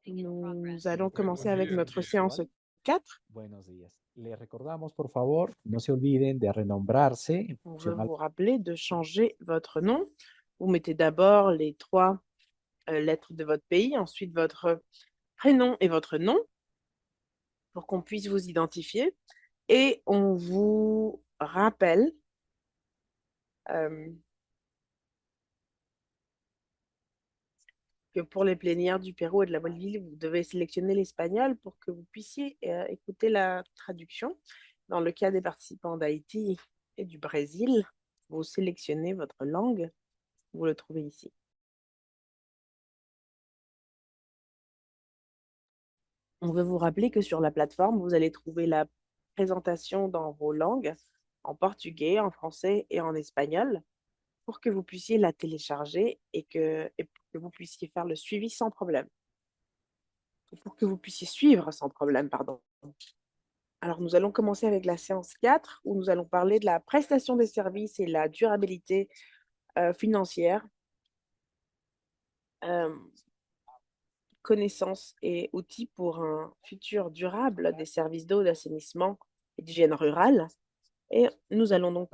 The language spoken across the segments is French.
Nous allons commencer avec notre séance 4. Buenos días. Les recordamos, por favor, no se olviden de renombrarse. On veut vous rappeler de changer votre nom. Vous mettez d'abord les 3 lettres de votre pays, ensuite votre prénom et votre nom pour qu'on puisse vous identifier. Et on vous rappelle que pour les plénières du Pérou et de la Bolivie, vous devez sélectionner l'espagnol pour que vous puissiez écouter la traduction. Dans le cas des participants d'Haïti et du Brésil, vous sélectionnez votre langue, vous le trouvez ici. On veut vous rappeler que sur la plateforme, vous allez trouver la présentation dans vos langues, en portugais, en français et en espagnol, pour que vous puissiez la télécharger et pour que vous puissiez faire le suivi sans problème. Pour que vous puissiez suivre sans problème, pardon. Alors, nous allons commencer avec la séance 4, où nous allons parler de la prestation des services et la durabilité financière, connaissances et outils pour un futur durable des services d'eau, d'assainissement et d'hygiène rurale. Et nous allons donc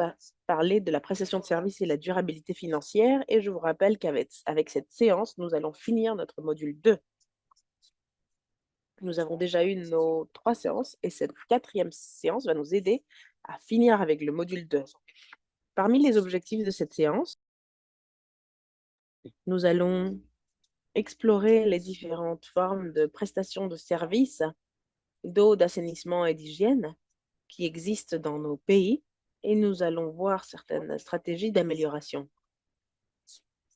parler de la prestation de services et la durabilité financière. Et je vous rappelle qu'avec cette séance, nous allons finir notre module 2. Nous avons déjà eu nos 3 séances et cette 4e séance va nous aider à finir avec le module 2. Parmi les objectifs de cette séance, nous allons explorer les différentes formes de prestation de services d'eau, d'assainissement et d'hygiène qui existent dans nos pays et nous allons voir certaines stratégies d'amélioration.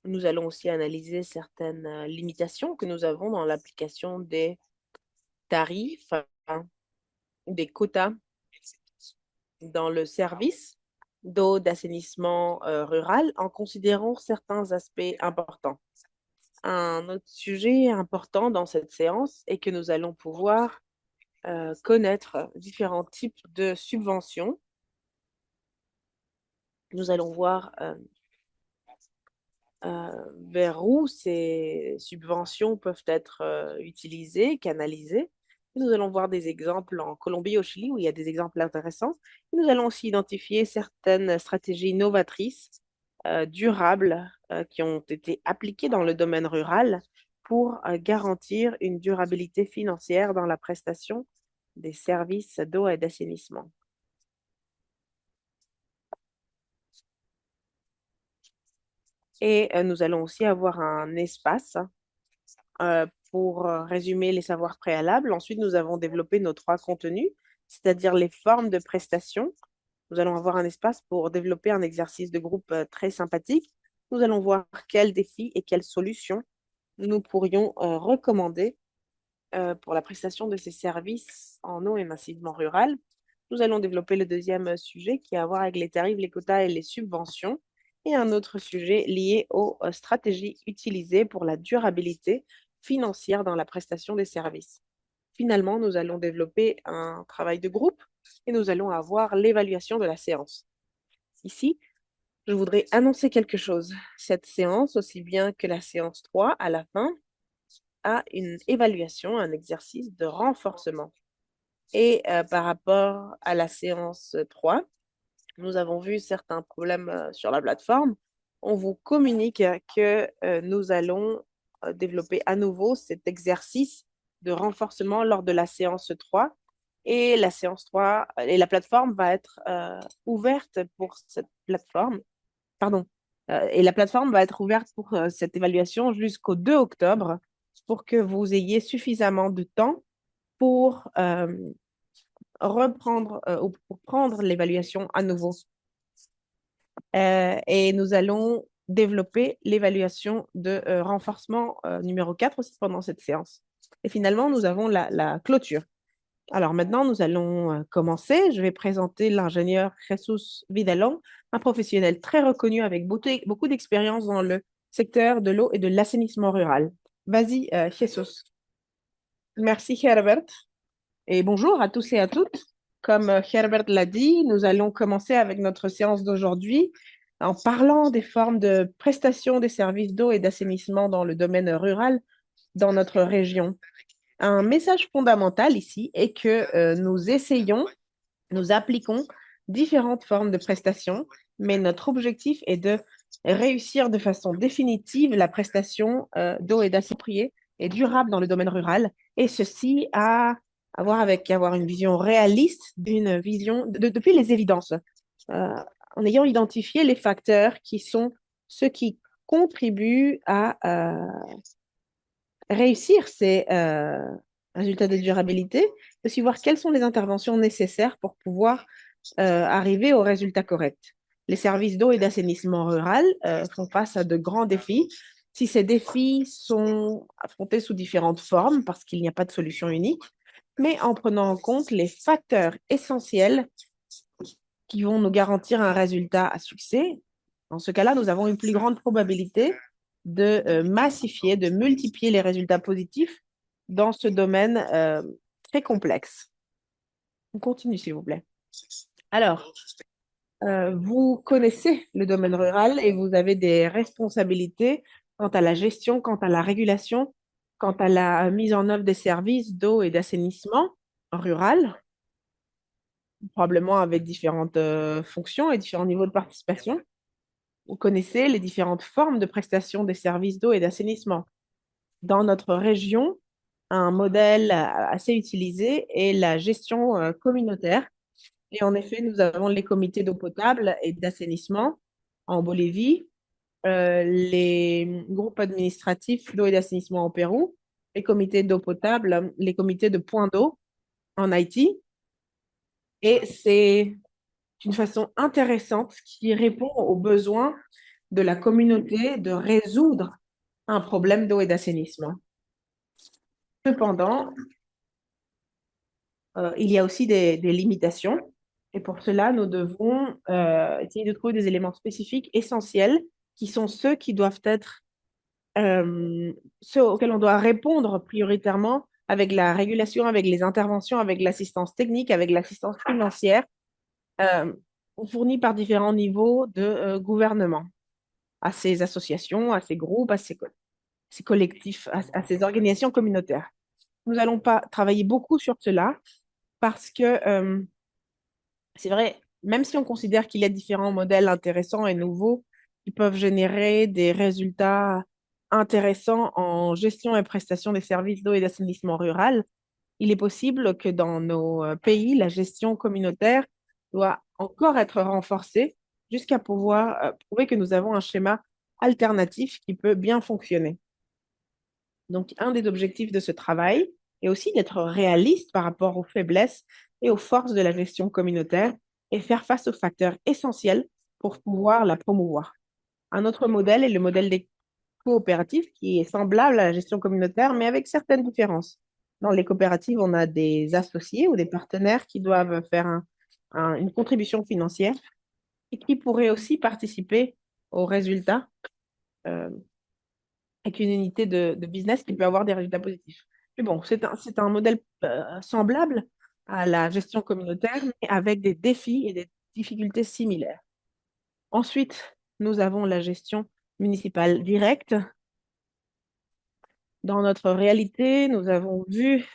Nous allons aussi analyser certaines limitations que nous avons dans l'application des tarifs, des quotas dans le service d'eau, d'assainissement rural en considérant certains aspects importants. Un autre sujet important dans cette séance est que nous allons pouvoir connaître différents types de subventions. Nous allons voir vers où ces subventions peuvent être utilisées, canalisées. Et nous allons voir des exemples en Colombie et au Chili où il y a des exemples intéressants. Et nous allons aussi identifier certaines stratégies novatrices, durables, qui ont été appliquées dans le domaine rural pour garantir une durabilité financière dans la prestation des services d'eau et d'assainissement. Et nous allons aussi avoir un espace pour résumer les savoirs préalables. Ensuite, nous avons développé nos 3 contenus, c'est-à-dire les formes de prestation. Nous allons avoir un espace pour développer un exercice de groupe très sympathique. Nous allons voir quels défis et quelles solutions nous pourrions recommander pour la prestation de ces services en eau et massivement rural. Nous allons développer le 2e sujet qui a à voir avec les tarifs, les quotas et les subventions. Et un autre sujet lié aux stratégies utilisées pour la durabilité financière dans la prestation des services. Finalement, nous allons développer un travail de groupe et nous allons avoir l'évaluation de la séance. Ici, je voudrais annoncer quelque chose. Cette séance, aussi bien que la séance 3, à la fin, a une évaluation, un exercice de renforcement. Et par rapport à la séance 3, nous avons vu certains problèmes sur la plateforme. On vous communique que nous allons développer à nouveau cet exercice de renforcement lors de la séance 3. Et la séance 3 et la plateforme va être ouverte pour cette plateforme. Pardon. Et la plateforme va être ouverte pour cette évaluation jusqu'au 2 octobre pour que vous ayez suffisamment de temps pour reprendre ou pour prendre l'évaluation à nouveau. Et nous allons développer l'évaluation de renforcement numéro 4 aussi pendant cette séance. Et finalement, nous avons la clôture. Alors maintenant, nous allons commencer. Je vais présenter l'ingénieur Jesus Vidalon, un professionnel très reconnu avec beaucoup d'expérience dans le secteur de l'eau et de l'assainissement rural. Vas-y, Jesus. Merci, Herbert. Et bonjour à tous et à toutes. Comme Herbert l'a dit, nous allons commencer avec notre séance d'aujourd'hui en parlant des formes de prestation des services d'eau et d'assainissement dans le domaine rural dans notre région. Un message fondamental ici est que nous appliquons différentes formes de prestations, mais notre objectif est de réussir de façon définitive la prestation d'eau et d'assainissement et durable dans le domaine rural, et ceci a à voir avec avoir une vision réaliste d'une vision depuis les évidences, euh, en ayant identifié les facteurs qui sont ceux qui contribuent à réussir ces résultats de durabilité, aussi voir quelles sont les interventions nécessaires pour pouvoir arriver au résultat correct. Les services d'eau et d'assainissement rural font face à de grands défis. Si ces défis sont affrontés sous différentes formes, parce qu'il n'y a pas de solution unique, mais en prenant en compte les facteurs essentiels qui vont nous garantir un résultat à succès. Dans ce cas-là, nous avons une plus grande probabilité de massifier, de multiplier les résultats positifs dans ce domaine très complexe. On continue, s'il vous plaît. Alors, vous connaissez le domaine rural et vous avez des responsabilités quant à la gestion, quant à la régulation, quant à la mise en œuvre des services d'eau et d'assainissement rural, probablement avec différentes fonctions et différents niveaux de participation. Vous connaissez les différentes formes de prestation des services d'eau et d'assainissement. Dans notre région, un modèle assez utilisé est la gestion communautaire. Et en effet, nous avons les comités d'eau potable et d'assainissement en Bolivie, les groupes administratifs d'eau et d'assainissement au Pérou, les comités d'eau potable, les comités de points d'eau en Haïti. Et c'est une façon intéressante qui répond aux besoins de la communauté de résoudre un problème d'eau et d'assainissement. Cependant, il y a aussi des limitations. Et pour cela, nous devons essayer de trouver des éléments spécifiques essentiels qui sont ceux qui doivent être ceux auxquels on doit répondre prioritairement avec la régulation, avec les interventions, avec l'assistance technique, avec l'assistance financière euh, fournie par différents niveaux de gouvernement à ces associations, à ces groupes, à ces collectifs, à ces organisations communautaires. Nous n'allons pas travailler beaucoup sur cela parce que c'est vrai, même si on considère qu'il y a différents modèles intéressants et nouveaux qui peuvent générer des résultats intéressants en gestion et prestation des services d'eau et d'assainissement rural, il est possible que dans nos pays, la gestion communautaire doit encore être renforcée jusqu'à pouvoir prouver que nous avons un schéma alternatif qui peut bien fonctionner. Donc, un des objectifs de ce travail est aussi d'être réaliste par rapport aux faiblesses et aux forces de la gestion communautaire et faire face aux facteurs essentiels pour pouvoir la promouvoir. Un autre modèle est le modèle des coopératives qui est semblable à la gestion communautaire, mais avec certaines différences. Dans les coopératives, on a des associés ou des partenaires qui doivent faire une contribution financière et qui pourraient aussi participer aux résultats euh, avec une unité de business qui peut avoir des résultats positifs. Mais bon, c'est un modèle semblable à la gestion communautaire, mais avec des défis et des difficultés similaires. Ensuite, nous avons la gestion municipale directe. Dans notre réalité, nous avons vu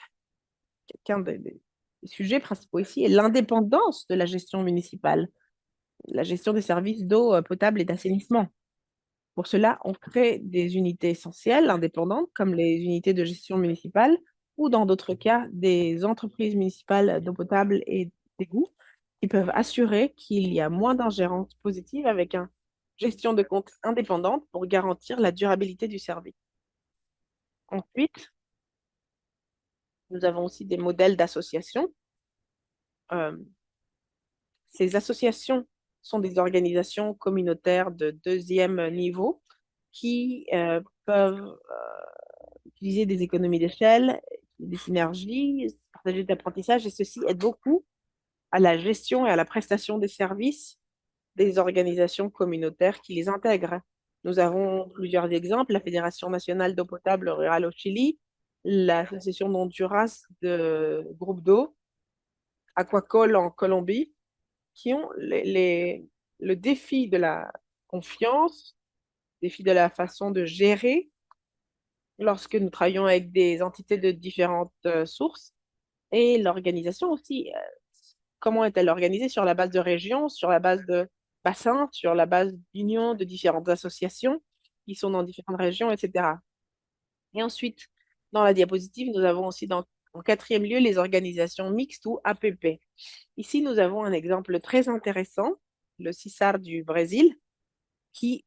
qu'un des sujets principaux ici est l'indépendance de la gestion municipale, la gestion des services d'eau potable et d'assainissement. Pour cela, on crée des unités essentielles, indépendantes, comme les unités de gestion municipale, ou dans d'autres cas, des entreprises municipales d'eau potable et d'égout, qui peuvent assurer qu'il y a moins d'ingérence positive avec une gestion de compte indépendante pour garantir la durabilité du service. Ensuite, nous avons aussi des modèles d'associations. Euh, Ces associations sont des organisations communautaires de deuxième niveau qui peuvent utiliser des économies d'échelle, des synergies, partager d'apprentissage, et ceci aide beaucoup à la gestion et à la prestation des services des organisations communautaires qui les intègrent. Nous avons plusieurs exemples, la Fédération nationale d'eau potable rurale au Chili, l'Association d'Honduras de groupe d'eau, Aquacol en Colombie, qui ont le défi de la confiance, le défi de la façon de gérer lorsque nous travaillons avec des entités de différentes sources. Et l'organisation aussi, comment est-elle organisée sur la base de régions, sur la base de bassins, sur la base d'unions de différentes associations qui sont dans différentes régions, etc. Et ensuite, dans la diapositive, nous avons aussi en quatrième lieu les organisations mixtes ou APP. Ici, nous avons un exemple très intéressant, le CISAR du Brésil, qui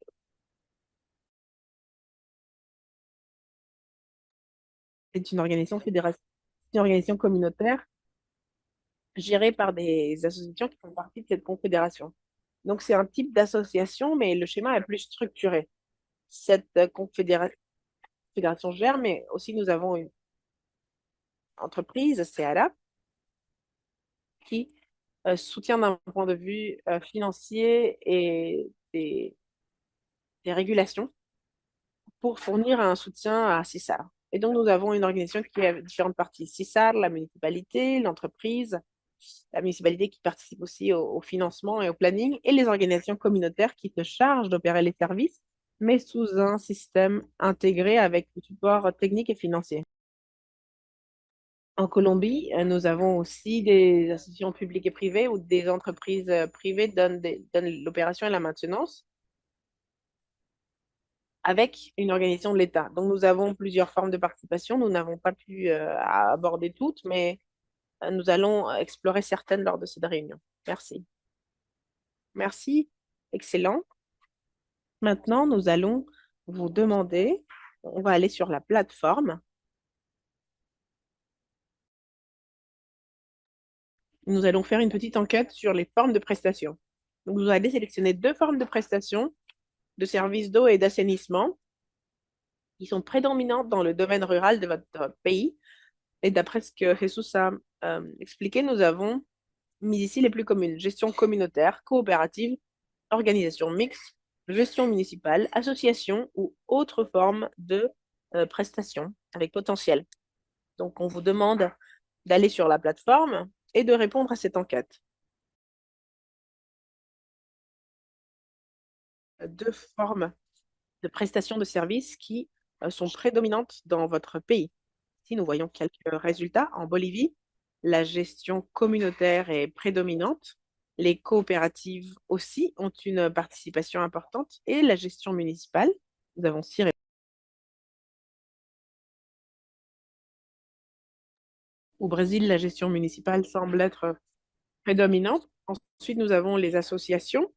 est une organisation communautaire gérée par des associations qui font partie de cette confédération. Donc, c'est un type d'association, mais le schéma est plus structuré. Cette confédération gère, mais aussi nous avons une entreprise, CEARA, qui soutient d'un point de vue financier et des régulations pour fournir un soutien à CISAR. Et donc, nous avons une organisation qui a différentes parties. CISAR, la municipalité, l'entreprise, la municipalité qui participe aussi au financement et au planning, et les organisations communautaires qui se chargent d'opérer les services, mais sous un système intégré avec le support technique et financier. En Colombie, nous avons aussi des institutions publiques et privées où des entreprises privées donnent l'opération et la maintenance avec une organisation de l'État. Donc, nous avons plusieurs formes de participation. Nous n'avons pas pu aborder toutes, mais nous allons explorer certaines lors de cette réunion. Merci. Merci. Excellent. Maintenant, nous allons vous demander, on va aller sur la plateforme. Nous allons faire une petite enquête sur les formes de prestations. Donc, vous allez sélectionner deux formes de prestations de services d'eau et d'assainissement qui sont prédominantes dans le domaine rural de votre pays. Et d'après ce que Jesus a expliqué, nous avons mis ici les plus communes. Gestion communautaire, coopérative, organisation mixte, gestion municipale, association ou autre forme de prestation avec potentiel. Donc, on vous demande d'aller sur la plateforme et de répondre à cette enquête. Deux formes de prestations de services qui sont prédominantes dans votre pays. Ici, nous voyons quelques résultats. En Bolivie, la gestion communautaire est prédominante. Les coopératives aussi ont une participation importante et la gestion municipale. Nous avons 6 réponses. Au Brésil, la gestion municipale semble être prédominante. Ensuite, nous avons les associations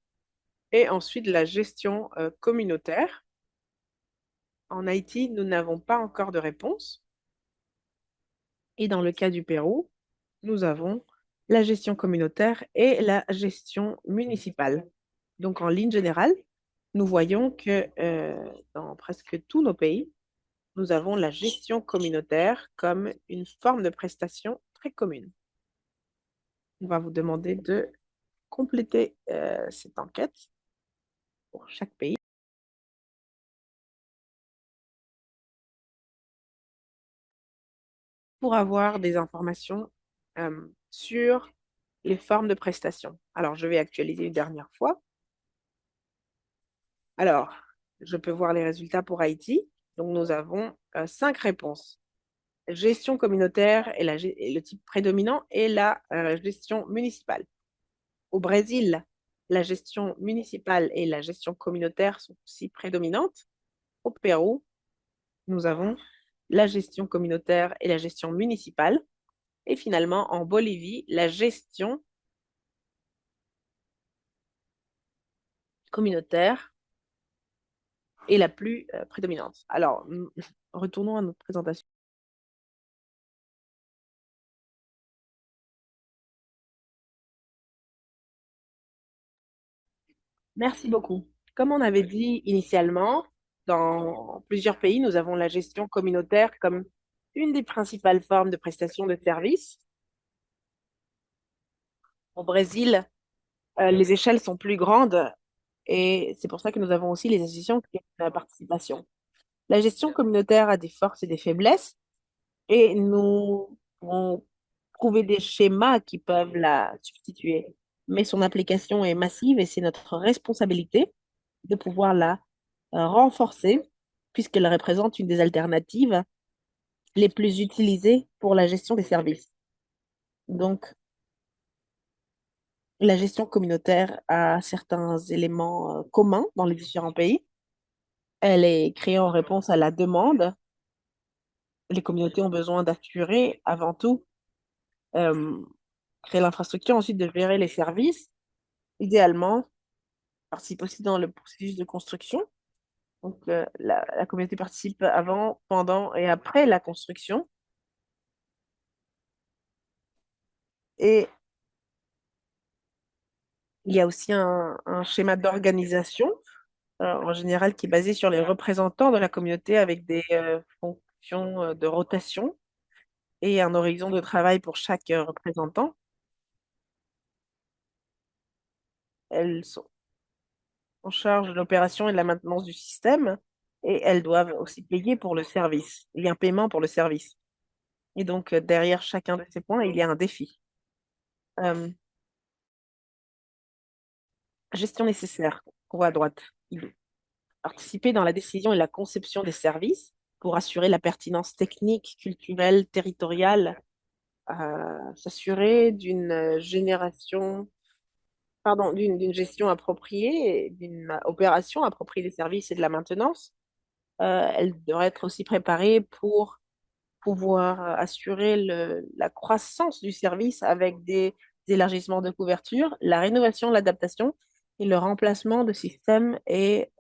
et ensuite la gestion communautaire. En Haïti, nous n'avons pas encore de réponse. Et dans le cas du Pérou, nous avons la gestion communautaire et la gestion municipale. Donc, en ligne générale, nous voyons que dans presque tous nos pays, nous avons la gestion communautaire comme une forme de prestation très commune. On va vous demander de compléter cette enquête pour chaque pays. Pour avoir des informations sur les formes de prestations. Alors, je vais actualiser une dernière fois. Alors, je peux voir les résultats pour Haïti. Donc, nous avons 5 réponses. Gestion communautaire est le type prédominant et la gestion municipale. Au Brésil, la gestion municipale et la gestion communautaire sont aussi prédominantes. Au Pérou, nous avons la gestion communautaire et la gestion municipale. Et finalement, en Bolivie, la gestion communautaire est la plus prédominante. Alors, retournons à notre présentation. Merci beaucoup. Comme on avait dit initialement, dans plusieurs pays, nous avons la gestion communautaire comme une des principales formes de prestation de services. Au Brésil, les échelles sont plus grandes et c'est pour ça que nous avons aussi les associations qui ont la participation. La gestion communautaire a des forces et des faiblesses et nous pouvons trouver des schémas qui peuvent la substituer. Mais son application est massive et c'est notre responsabilité de pouvoir la renforcer puisqu'elle représente une des alternatives les plus utilisées pour la gestion des services. Donc, la gestion communautaire a certains éléments communs dans les différents pays. Elle est créée en réponse à la demande. Les communautés ont besoin d'assurer, avant tout, euh, créer l'infrastructure, ensuite de gérer les services. Idéalement, participe aussi dans le processus de construction. Donc, la communauté participe avant, pendant et après la construction. Et il y a aussi un schéma d'organisation, en général, qui est basé sur les représentants de la communauté avec des fonctions de rotation et un horizon de travail pour chaque représentant. Elles sont en charge de l'opération et de la maintenance du système et elles doivent aussi payer pour le service. Il y a un paiement pour le service. Et donc, derrière chacun de ces points, il y a un défi. Euh, Gestion nécessaire, on voit à droite. Participer dans la décision et la conception des services pour assurer la pertinence technique, culturelle, territoriale, s'assurer d'une génération, pardon, d'une gestion appropriée, et d'une opération appropriée des services et de la maintenance. Elle devrait être aussi préparée pour pouvoir assurer la croissance du service avec des élargissements de couverture, la rénovation, l'adaptation et le remplacement de systèmes et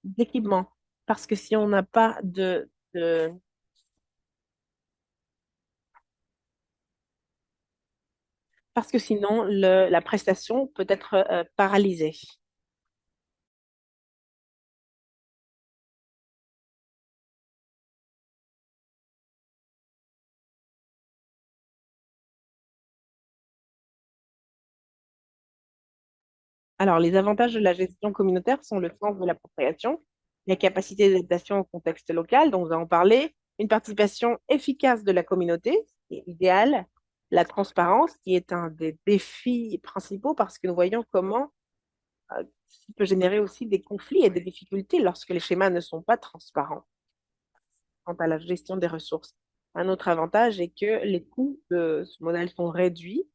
d'équipements. Parce que si on n'a pas parce que sinon la prestation peut être paralysée. Alors, les avantages de la gestion communautaire sont le sens de l'appropriation, la capacité d'adaptation au contexte local, dont nous avons parlé, une participation efficace de la communauté, qui est idéale, la transparence, qui est un des défis principaux parce que nous voyons comment ça peut générer aussi des conflits et des difficultés lorsque les schémas ne sont pas transparents quant à la gestion des ressources. Un autre avantage est que les coûts de ce modèle sont réduits,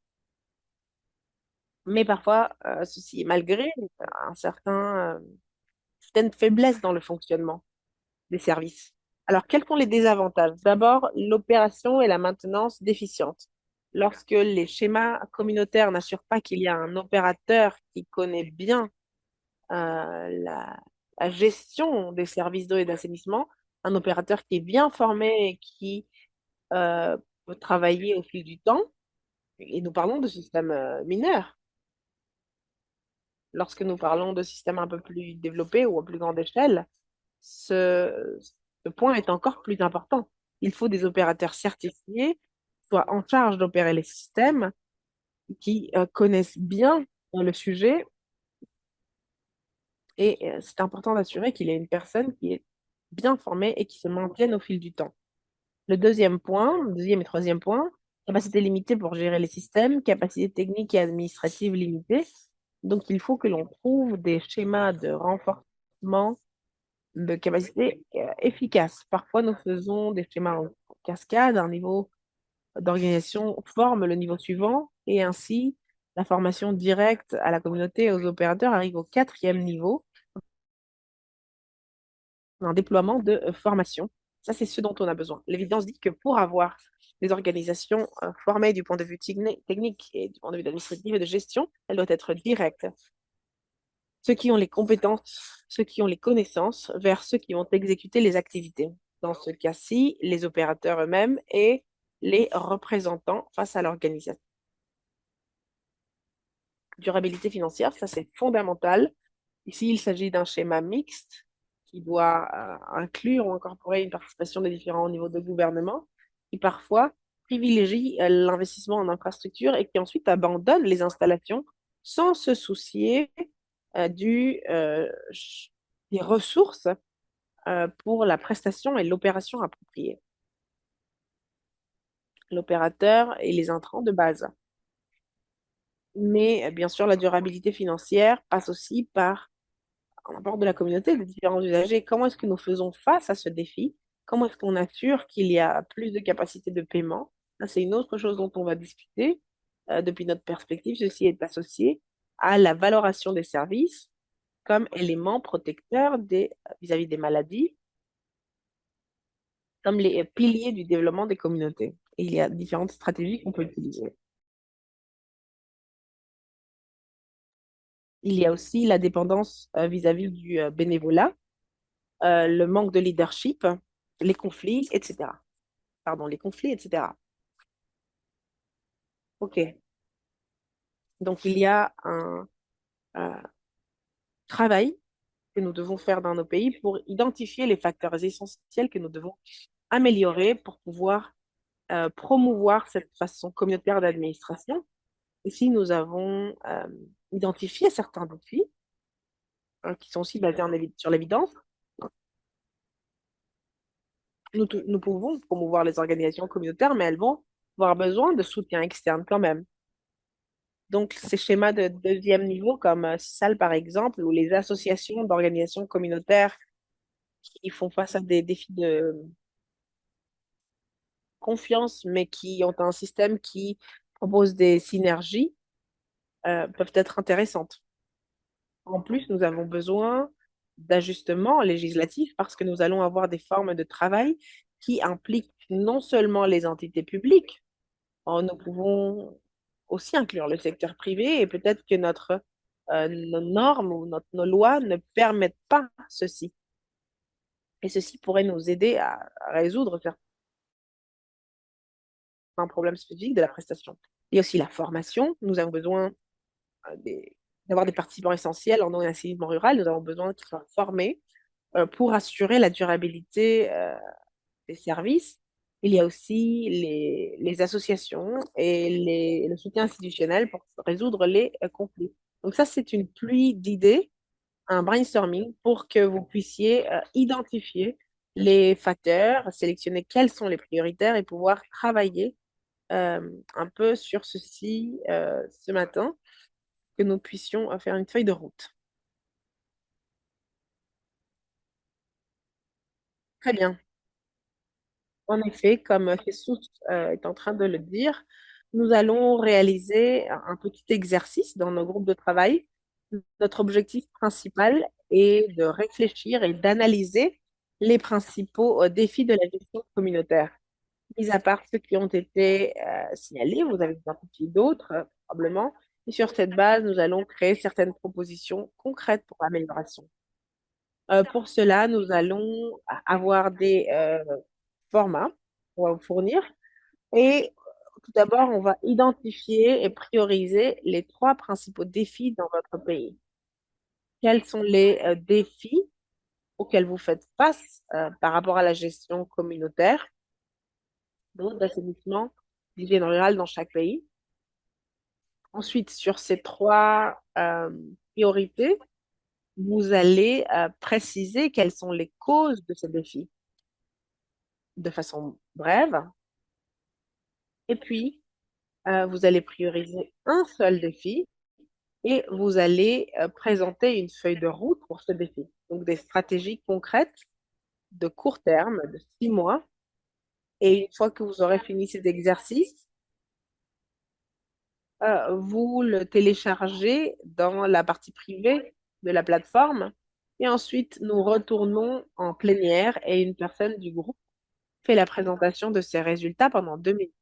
mais parfois, ceci est malgré un certain certaines faiblesses dans le fonctionnement des services. Alors, quels sont les désavantages? D'abord, l'opération et la maintenance déficientes. Lorsque les schémas communautaires n'assurent pas qu'il y a un opérateur qui connaît bien la gestion des services d'eau et d'assainissement, un opérateur qui est bien formé et qui euh, peut travailler au fil du temps, et nous parlons de systèmes mineurs. Lorsque nous parlons de systèmes un peu plus développés ou à plus grande échelle, ce, ce point est encore plus important. Il faut des opérateurs certifiés, qui soient en charge d'opérer les systèmes, qui connaissent bien le sujet, et c'est important d'assurer qu'il y ait une personne qui est bien formée et qui se maintienne au fil du temps. Deuxième et troisième point, capacité limitée pour gérer les systèmes, capacité technique et administrative limitée. Donc, il faut que l'on trouve des schémas de renforcement de capacité efficace. Parfois, nous faisons des schémas en cascade, un niveau d'organisation forme le niveau suivant, et ainsi, la formation directe à la communauté et aux opérateurs arrive au quatrième niveau, un déploiement de formation. Ça, c'est ce dont on a besoin. L'évidence dit que pour avoir des organisations formées du point de vue technique et du point de vue administratif et de gestion, elle doit être directe. Ceux qui ont les compétences, ceux qui ont les connaissances, vers ceux qui vont exécuter les activités. Dans ce cas-ci, les opérateurs eux-mêmes et les représentants face à l'organisation. Durabilité financière, ça c'est fondamental. Ici, il s'agit d'un schéma mixte qui doit inclure ou incorporer une participation des différents niveaux de gouvernement, qui parfois privilégie l'investissement en infrastructure et qui ensuite abandonne les installations sans se soucier des ressources pour la prestation et l'opération appropriée. L'opérateur et les intrants de base. Mais bien sûr, la durabilité financière passe aussi par en apport de la communauté, des différents usagers. Comment est-ce que nous faisons face à ce défi? Comment est-ce qu'on assure qu'il y a plus de capacité de paiement? Ça, c'est une autre chose dont on va discuter. Depuis notre perspective, ceci est associé à la valorisation des services comme élément protecteur vis-à-vis des maladies, comme les piliers du développement des communautés. Et il y a différentes stratégies qu'on peut utiliser. Il y a aussi la dépendance vis-à-vis du bénévolat, le manque de leadership, les conflits, etc. Pardon, les conflits, etc. OK. Donc, il y a un travail que nous devons faire dans nos pays pour identifier les facteurs essentiels que nous devons améliorer pour pouvoir promouvoir cette façon communautaire d'administration. Ici, nous avons identifié certains défis qui sont aussi basés sur l'évidence. Nous pouvons promouvoir les organisations communautaires, mais elles vont avoir besoin de soutien externe quand même. Donc, ces schémas de deuxième niveau, comme CISAL par exemple, ou les associations d'organisations communautaires qui font face à des défis de confiance, mais qui ont un système qui propose des synergies, peuvent être intéressantes. En plus, nous avons besoin d'ajustements législatifs parce que nous allons avoir des formes de travail qui impliquent non seulement les entités publiques, nous pouvons aussi inclure le secteur privé et peut-être que nos normes ou nos lois ne permettent pas ceci. Et ceci pourrait nous aider à résoudre certains problèmes spécifiques de la prestation. Il y a aussi la formation. Nous avons besoin d'avoir des participants essentiels en assainissement rural. Nous avons besoin qu'ils soient formés pour assurer la durabilité des services. Il y a aussi les associations et le soutien institutionnel pour résoudre les conflits. Donc ça, c'est une pluie d'idées, un brainstorming pour que vous puissiez identifier les facteurs, sélectionner quels sont les prioritaires et pouvoir travailler un peu sur ceci ce matin, que nous puissions faire une feuille de route. Très bien. En effet, comme Jesus est en train de le dire, nous allons réaliser un petit exercice dans nos groupes de travail. Notre objectif principal est de réfléchir et d'analyser les principaux défis de la gestion communautaire. Mis à part ceux qui ont été signalés, vous avez identifié d'autres, probablement. Et sur cette base, nous allons créer certaines propositions concrètes pour l'amélioration. Pour cela, nous allons avoir des formats qu'on va vous fournir. Et tout d'abord, on va identifier et prioriser les trois principaux défis dans votre pays. Quels sont les défis auxquels vous faites face par rapport à la gestion communautaire, donc d'assainissement, d'hygiène rurale dans chaque pays? Ensuite, sur ces trois priorités, vous allez préciser quelles sont les causes de ces défis de façon brève. Et puis, vous allez prioriser un seul défi et vous allez présenter une feuille de route pour ce défi. Donc, des stratégies concrètes de court terme, de 6 mois. Et une fois que vous aurez fini cet exercice, vous le téléchargez dans la partie privée de la plateforme. Et ensuite, nous retournons en plénière et une personne du groupe fait la présentation de ses résultats pendant 2 minutes.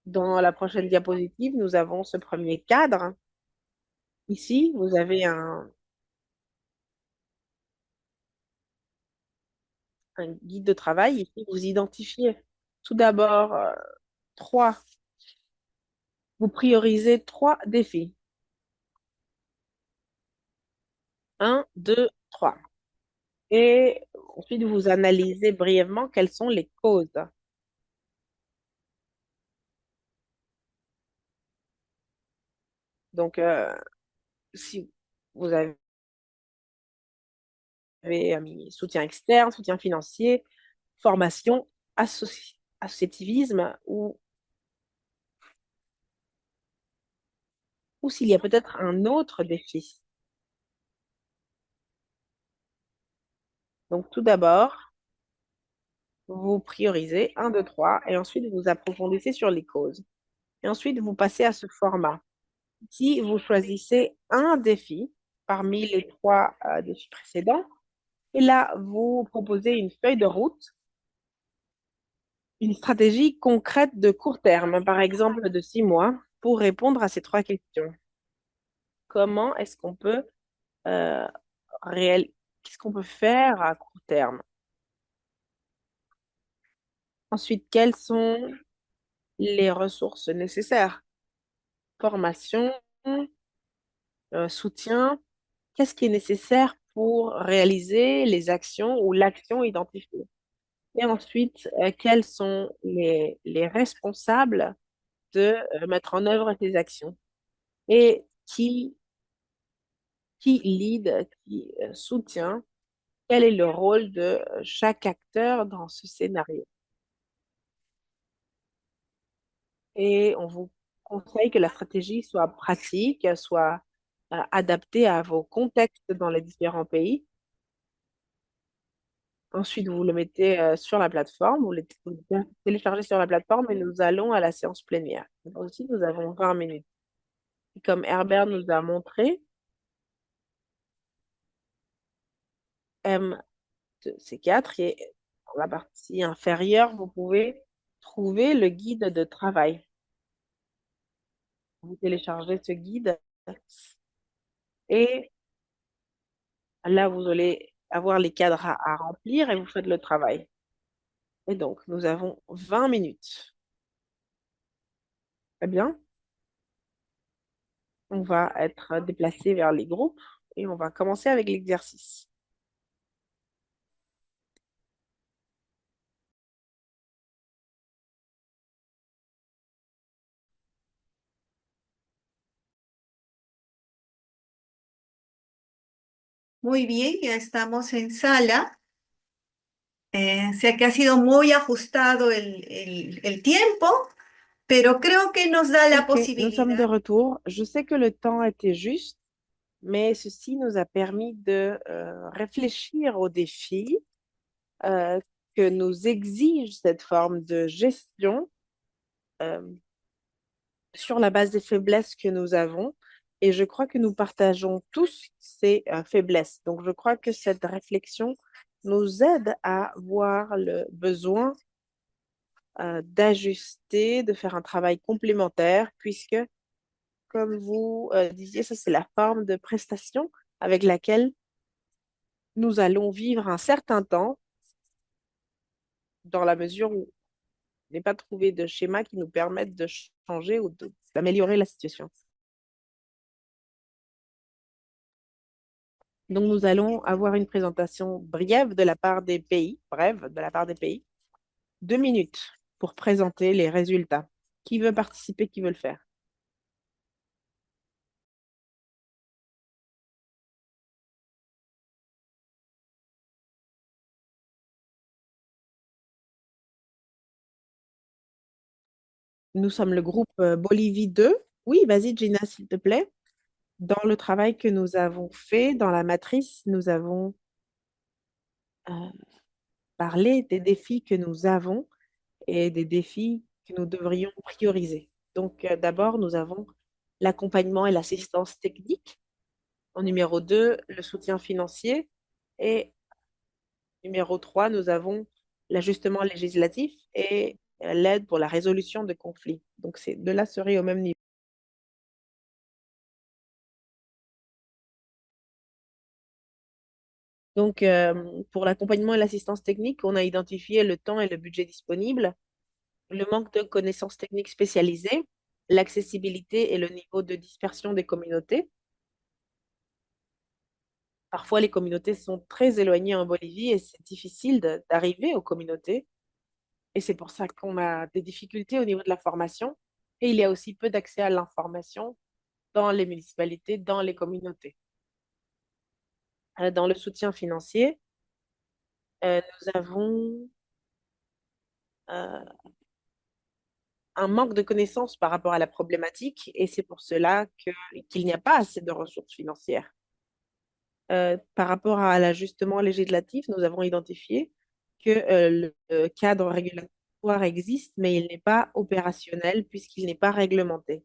Dans la prochaine diapositive, nous avons ce premier cadre. Ici, vous avez un guide de travail. Ici, vous identifiez tout d'abord trois, vous priorisez trois défis. Un, deux, trois. Et ensuite, vous analysez brièvement quelles sont les causes. Donc, si vous avez mis soutien externe, soutien financier, formation, associativisme, ou s'il y a peut-être un autre défi. Donc, tout d'abord, vous priorisez un, 2, 3, et ensuite vous approfondissez sur les causes. Et ensuite, vous passez à ce format. Si vous choisissez un défi parmi les trois défis précédents, et là, vous proposez une feuille de route, une stratégie concrète de court terme, par exemple de 6 mois, pour répondre à ces trois questions. Comment est-ce qu'on peut euh, réel... qu'est-ce qu'on peut faire à court terme? Ensuite, quelles sont les ressources nécessaires? Formation, soutien. Qu'est-ce qui est nécessaire pour réaliser les actions ou l'action identifiée? Et ensuite, quels sont les responsables de mettre en œuvre ces actions? Et qui lead, qui soutient? Quel est le rôle de chaque acteur dans ce scénario? Et on vous conseille que la stratégie soit pratique, soit adaptée à vos contextes dans les différents pays. Ensuite, vous le mettez sur la plateforme, vous le téléchargez sur la plateforme et nous allons à la séance plénière. Donc aussi, nous avons 20 minutes. Et comme Herbert nous a montré, M2C4, et dans la partie inférieure, vous pouvez trouver le guide de travail. Vous téléchargez ce guide et là, vous allez avoir les cadres à remplir et vous faites le travail. Et donc, nous avons 20 minutes. Très bien. On va être déplacé vers les groupes et on va commencer avec l'exercice. Muy bien, ya estamos en sala. Sé que ha sido muy ajustado el tiempo, pero creo que nos da la Ok, nous sommes de posibilidad. retour. Je sais que le temps était juste, mais ceci nous a permis de réfléchir aux défis euh, que nous exige cette forme de gestion euh, sur la base des faiblesses que nous avons. Et je crois que nous partageons tous ces faiblesses. Donc, je crois que cette réflexion nous aide à voir le besoin d'ajuster, de faire un travail complémentaire, puisque, comme vous disiez, ça c'est la forme de prestation avec laquelle nous allons vivre un certain temps, dans la mesure où on n'est pas trouvé de schéma qui nous permette de changer ou d'améliorer la situation. Donc, nous allons avoir une présentation brève de la part des pays, 2 minutes pour présenter les résultats. Qui veut participer, qui veut le faire? Nous sommes le groupe Bolivie 2. Oui, vas-y, Gina, s'il te plaît. Dans le travail que nous avons fait, dans la matrice, nous avons euh, parlé des défis que nous avons et des défis que nous devrions prioriser. Donc, d'abord, nous avons l'accompagnement et l'assistance technique. En numéro 2, le soutien financier. Et numéro 3, nous avons l'ajustement législatif et l'aide pour la résolution de conflits. Donc, ces deux-là seraient au même niveau. Donc, pour l'accompagnement et l'assistance technique, on a identifié le temps et le budget disponible, le manque de connaissances techniques spécialisées, l'accessibilité et le niveau de dispersion des communautés. Parfois, les communautés sont très éloignées en Bolivie et c'est difficile d'arriver aux communautés. Et c'est pour ça qu'on a des difficultés au niveau de la formation. Et il y a aussi peu d'accès à l'information dans les municipalités, dans les communautés. Dans le soutien financier, nous avons euh, un manque de connaissances par rapport à la problématique et c'est pour cela qu'il n'y a pas assez de ressources financières. Par rapport à l'ajustement législatif, nous avons identifié que le cadre régulatoire existe, mais il n'est pas opérationnel puisqu'il n'est pas réglementé.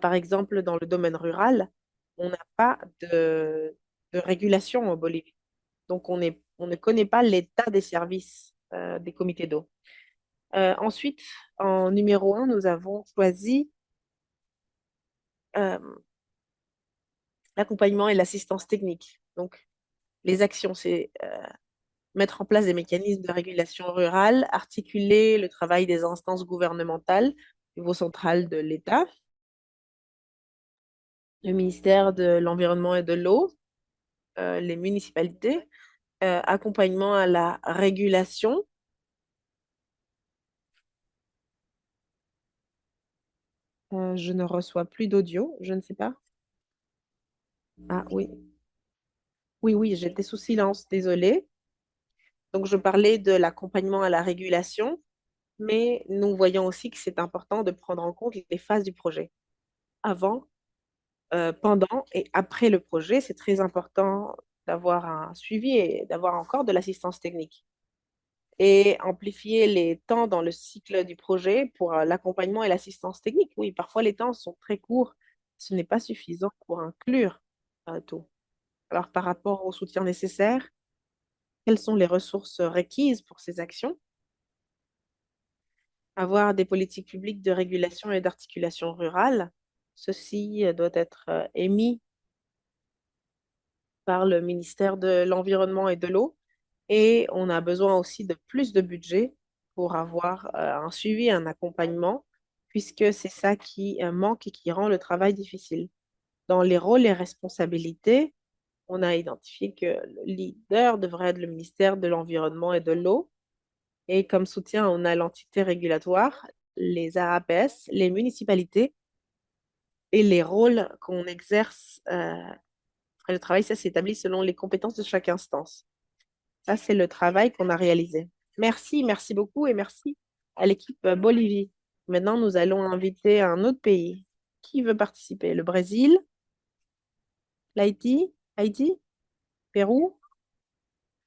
Par exemple, dans le domaine rural, on n'a pas de régulation en Bolivie. Donc, on ne connaît pas l'état des services des comités d'eau. Ensuite, en numéro un, nous avons choisi euh, l'accompagnement et l'assistance technique. Donc, les actions, c'est mettre en place des mécanismes de régulation rurale, articuler le travail des instances gouvernementales, niveau central de l'État, le ministère de l'Environnement et de l'Eau, les municipalités, accompagnement à la régulation. Je ne reçois plus d'audio, je ne sais pas. Ah oui, oui, oui, j'étais sous silence, désolée. Donc, je parlais de l'accompagnement à la régulation, mais nous voyons aussi que c'est important de prendre en compte les phases du projet. Avant, pendant et après le projet, c'est très important d'avoir un suivi et d'avoir encore de l'assistance technique. Et amplifier les temps dans le cycle du projet pour l'accompagnement et l'assistance technique. Oui, parfois les temps sont très courts. Ce n'est pas suffisant pour inclure tout. Alors, par rapport au soutien nécessaire, quelles sont les ressources requises pour ces actions? Avoir des politiques publiques de régulation et d'articulation rurale. Ceci doit être émis par le ministère de l'Environnement et de l'Eau. Et on a besoin aussi de plus de budget pour avoir un suivi, un accompagnement, puisque c'est ça qui manque et qui rend le travail difficile. Dans les rôles et responsabilités, on a identifié que le leader devrait être le ministère de l'Environnement et de l'Eau. Et comme soutien, on a l'entité régulatoire, les AAPS, les municipalités et les rôles qu'on exerce. Le travail, ça s'établit selon les compétences de chaque instance. Ça, c'est le travail qu'on a réalisé. Merci, merci beaucoup et merci à l'équipe Bolivie. Maintenant, nous allons inviter un autre pays. Qui veut participer? Le Brésil, l'Haïti, Haïti, Pérou,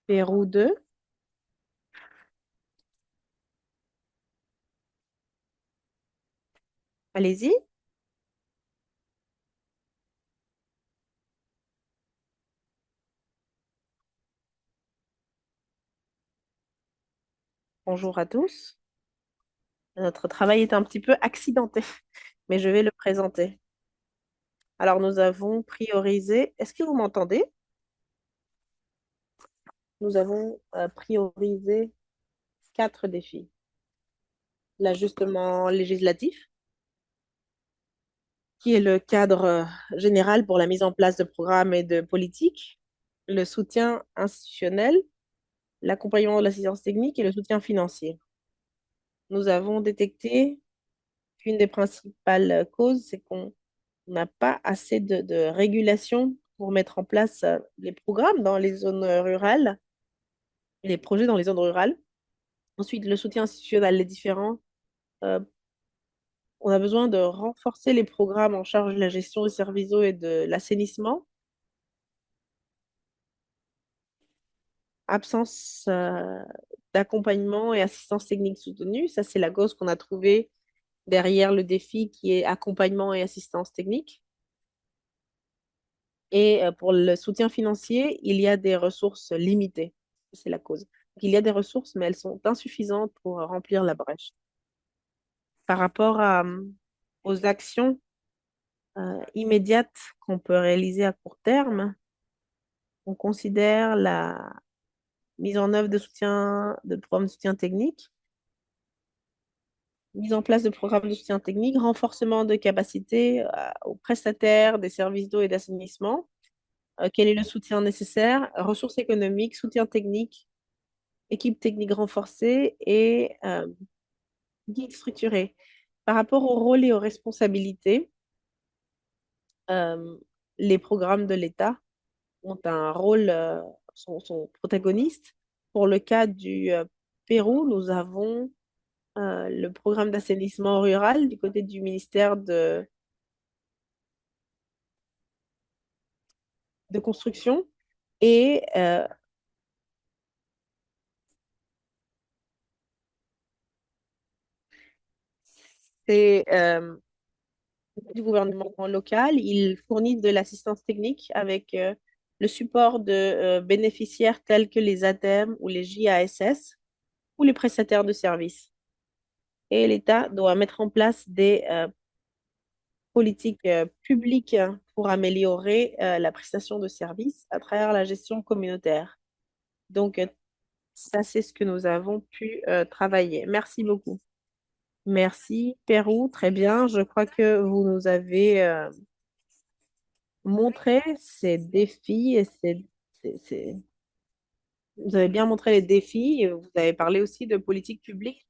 Pérou 2. Allez-y. Bonjour à tous. Notre travail est un petit peu accidenté, mais je vais le présenter. Alors, nous avons priorisé. Est-ce que vous m'entendez? Nous avons priorisé 4 défis. L'ajustement législatif, qui est le cadre général pour la mise en place de programmes et de politiques, le soutien institutionnel, l'accompagnement de l'assistance technique et le soutien financier. Nous avons détecté qu'une des principales causes, c'est qu'on n'a pas assez de régulation pour mettre en place les programmes dans les zones rurales, les projets dans les zones rurales. Ensuite, le soutien institutionnel est différent. Euh, on a besoin de renforcer les programmes en charge de la gestion des services d'eau et de l'assainissement. Absence d'accompagnement et assistance technique soutenue. Ça, c'est la cause qu'on a trouvée derrière le défi qui est accompagnement et assistance technique. Et pour le soutien financier, il y a des ressources limitées. C'est la cause. Donc, il y a des ressources, mais elles sont insuffisantes pour remplir la brèche. Par rapport aux actions immédiates qu'on peut réaliser à court terme, on considère la mise en œuvre de programmes de soutien technique, mise en place de programmes de soutien technique, renforcement de capacité aux prestataires des services d'eau et d'assainissement. Quel est le soutien nécessaire? Ressources économiques, soutien technique, équipe technique renforcée et guide structuré. Par rapport au rôle et aux responsabilités, euh, les programmes de l'État ont un rôle, sont protagonistes. Pour le cas du Pérou, nous avons le programme d'assainissement rural du côté du ministère de construction et c'est du gouvernement local. Ils fournissent de l'assistance technique avec le support de bénéficiaires tels que les ADEME ou les JASS ou les prestataires de services. Et l'État doit mettre en place des politiques publiques pour améliorer la prestation de services à travers la gestion communautaire. Donc, ça, c'est ce que nous avons pu travailler. Merci beaucoup. Merci, Pérou. Très bien. Je crois que vous nous avez montré ces défis et vous avez bien montré les défis. Et vous avez parlé aussi de politique publique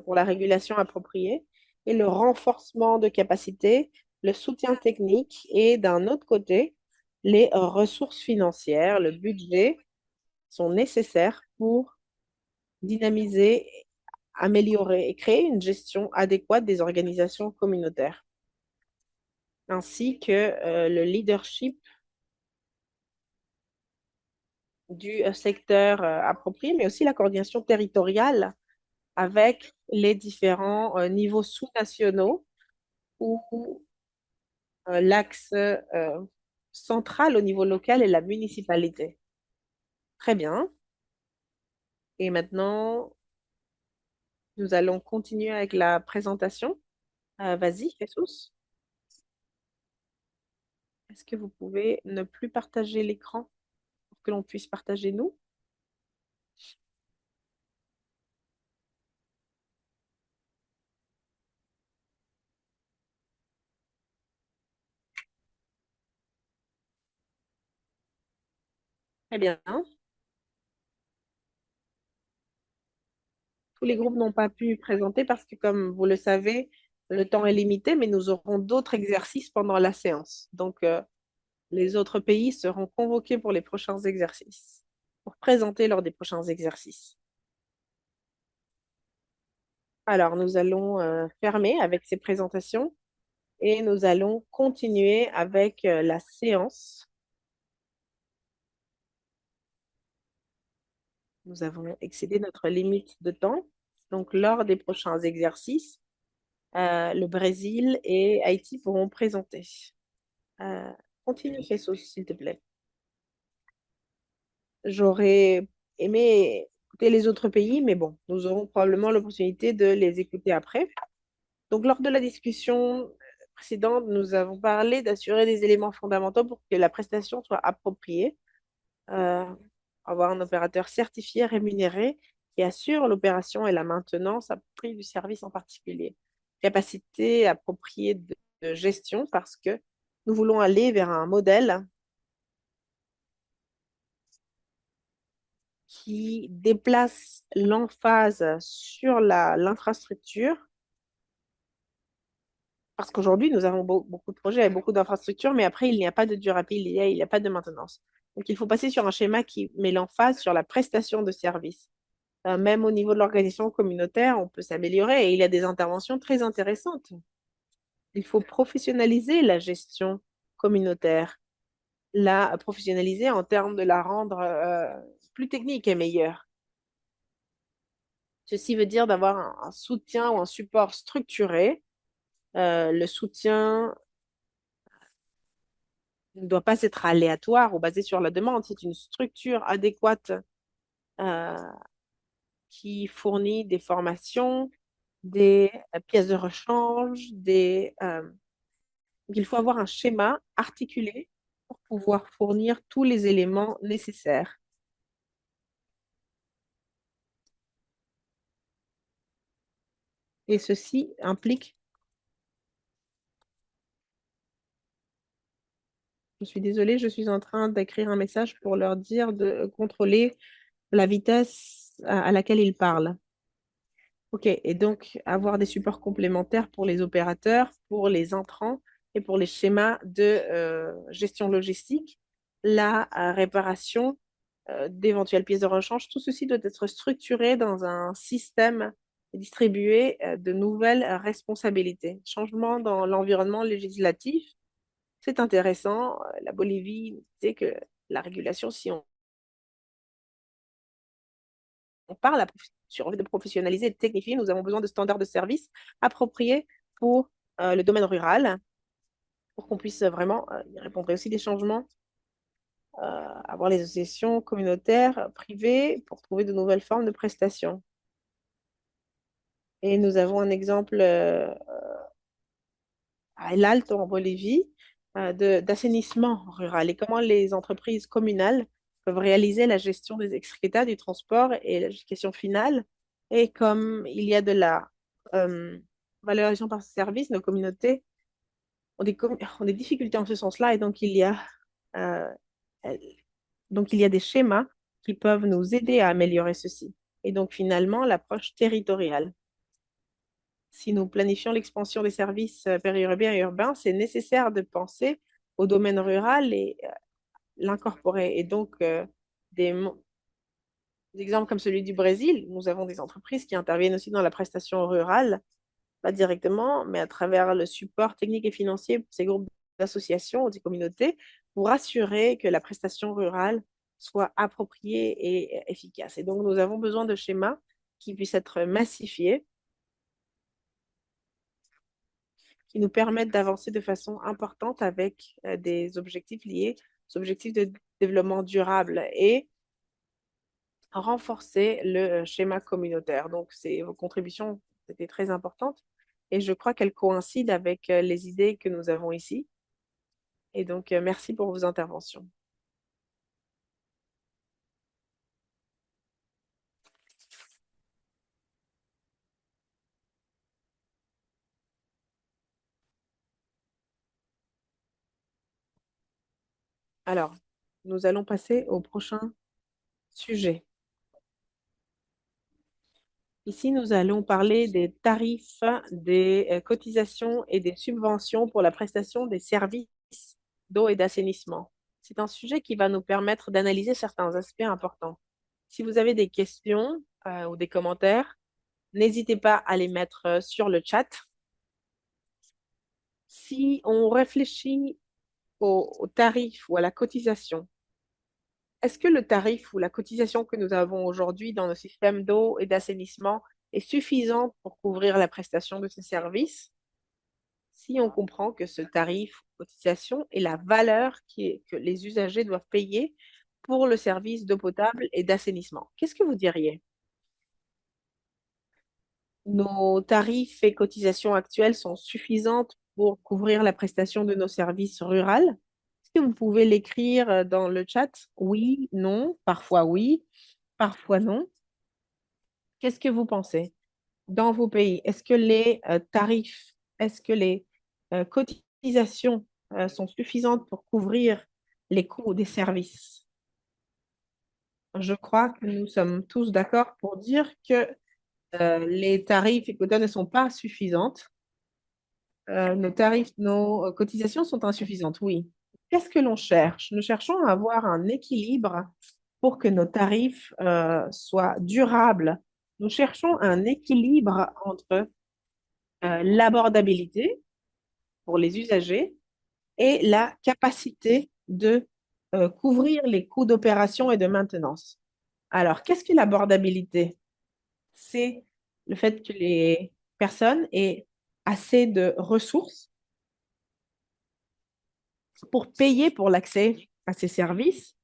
pour la régulation appropriée et le renforcement de capacités, le soutien technique et d'un autre côté, les ressources financières, le budget sont nécessaires pour dynamiser, améliorer et créer une gestion adéquate des organisations communautaires, ainsi que le leadership du secteur approprié, mais aussi la coordination territoriale avec les différents niveaux sous-nationaux où l'axe central au niveau local est la municipalité. Très bien. Et maintenant, nous allons continuer avec la présentation. Vas-y, Jesus. Est-ce que vous pouvez ne plus partager l'écran pour que l'on puisse partager nous? Très bien. Tous les groupes n'ont pas pu présenter parce que, comme vous le savez, le temps est limité, mais nous aurons d'autres exercices pendant la séance. Donc, les autres pays seront convoqués pour les prochains exercices, pour présenter lors des prochains exercices. Alors, nous allons fermer avec ces présentations et nous allons continuer avec la séance. Nous avons excédé notre limite de temps. Donc, lors des prochains exercices, le Brésil et Haïti pourront présenter. Euh, Continue, Jesus, s'il te plaît. J'aurais aimé écouter les autres pays, mais bon, nous aurons probablement l'opportunité de les écouter après. Donc, lors de la discussion précédente, nous avons parlé d'assurer des éléments fondamentaux pour que la prestation soit appropriée. Euh, Avoir un opérateur certifié, rémunéré, qui assure l'opération et la maintenance appropriée du service en particulier. Capacité appropriée de gestion parce que nous voulons aller vers un modèle qui déplace l'emphase sur l'infrastructure, parce qu'aujourd'hui, nous avons beaucoup de projets et beaucoup d'infrastructures, mais après, il n'y a pas de durabilité, il n'y a pas de maintenance. Donc, il faut passer sur un schéma qui met l'emphase sur la prestation de services. Même au niveau de l'organisation communautaire, on peut s'améliorer et il y a des interventions très intéressantes. Il faut professionnaliser la gestion communautaire, la professionnaliser en termes de la rendre plus technique et meilleure. Ceci veut dire d'avoir un soutien ou un support structuré. Le soutien ne doit pas être aléatoire ou basé sur la demande. C'est une structure adéquate euh, qui fournit des formations, des pièces de rechange, il faut avoir un schéma articulé pour pouvoir fournir tous les éléments nécessaires. Et ceci implique, je suis désolée, je suis en train d'écrire un message pour leur dire de contrôler la vitesse à laquelle ils parlent. OK, et donc avoir des supports complémentaires pour les opérateurs, pour les entrants et pour les schémas de gestion logistique, la réparation d'éventuelles pièces de rechange, tout ceci doit être structuré dans un système et distribué de nouvelles responsabilités. Changement dans l'environnement législatif, C'est intéressant. La Bolivie disait que la régulation, si on parle sur envie de professionnaliser et de technifier, nous avons besoin de standards de service appropriés pour le domaine rural, pour qu'on puisse vraiment y répondre. Et aussi des changements, avoir les associations communautaires privées pour trouver de nouvelles formes de prestations. Et nous avons un exemple à El Alto, en Bolivie, d'assainissement rural et comment les entreprises communales peuvent réaliser la gestion des excrétas, du transport et la gestion finale. Et comme il y a de la euh, valorisation par service, nos communautés ont des difficultés en ce sens-là et euh, donc il y a des schémas qui peuvent nous aider à améliorer ceci. Et donc finalement, l'approche territoriale. Si nous planifions l'expansion des services périurbains et urbains, c'est nécessaire de penser au domaine rural et l'incorporer. Et donc, des exemples comme celui du Brésil, nous avons des entreprises qui interviennent aussi dans la prestation rurale, pas directement, mais à travers le support technique et financier pour ces groupes d'associations ou des communautés, pour assurer que la prestation rurale soit appropriée et efficace. Et donc, nous avons besoin de schémas qui puissent être massifiés, qui nous permettent d'avancer de façon importante avec des objectifs liés aux objectifs de développement durable et renforcer le schéma communautaire. Donc, vos contributions étaient très importantes et je crois qu'elles coïncident avec les idées que nous avons ici. Et donc, merci pour vos interventions. Alors, nous allons passer au prochain sujet. Ici, nous allons parler des tarifs, des cotisations et des subventions pour la prestation des services d'eau et d'assainissement. C'est un sujet qui va nous permettre d'analyser certains aspects importants. Si vous avez des questions ou des commentaires, n'hésitez pas à les mettre sur le chat. Si on réfléchit au tarif ou à la cotisation, est-ce que le tarif ou la cotisation que nous avons aujourd'hui dans nos systèmes d'eau et d'assainissement est suffisante pour couvrir la prestation de ces services? Si on comprend que ce tarif ou cotisation est la valeur que les usagers doivent payer pour le service d'eau potable et d'assainissement, qu'est-ce que vous diriez? Nos tarifs et cotisations actuels sont suffisantes pour couvrir la prestation de nos services ruraux? Est-ce que vous pouvez l'écrire dans le chat? Oui, non, parfois non. Qu'est-ce que vous pensez? Dans vos pays, est-ce que les tarifs, est-ce que les cotisations sont suffisantes pour couvrir les coûts des services? Je crois que nous sommes tous d'accord pour dire que les tarifs et quotas ne sont pas suffisantes. Nos tarifs, nos cotisations sont insuffisantes, oui. Qu'est-ce que l'on cherche? Nous cherchons à avoir un équilibre pour que nos tarifs soient durables. Nous cherchons un équilibre entre l'abordabilité pour les usagers et la capacité de couvrir les coûts d'opération et de maintenance. Alors, qu'est-ce que l'abordabilité? C'est le fait que les personnes aient assez de ressources pour payer pour l'accès à ces services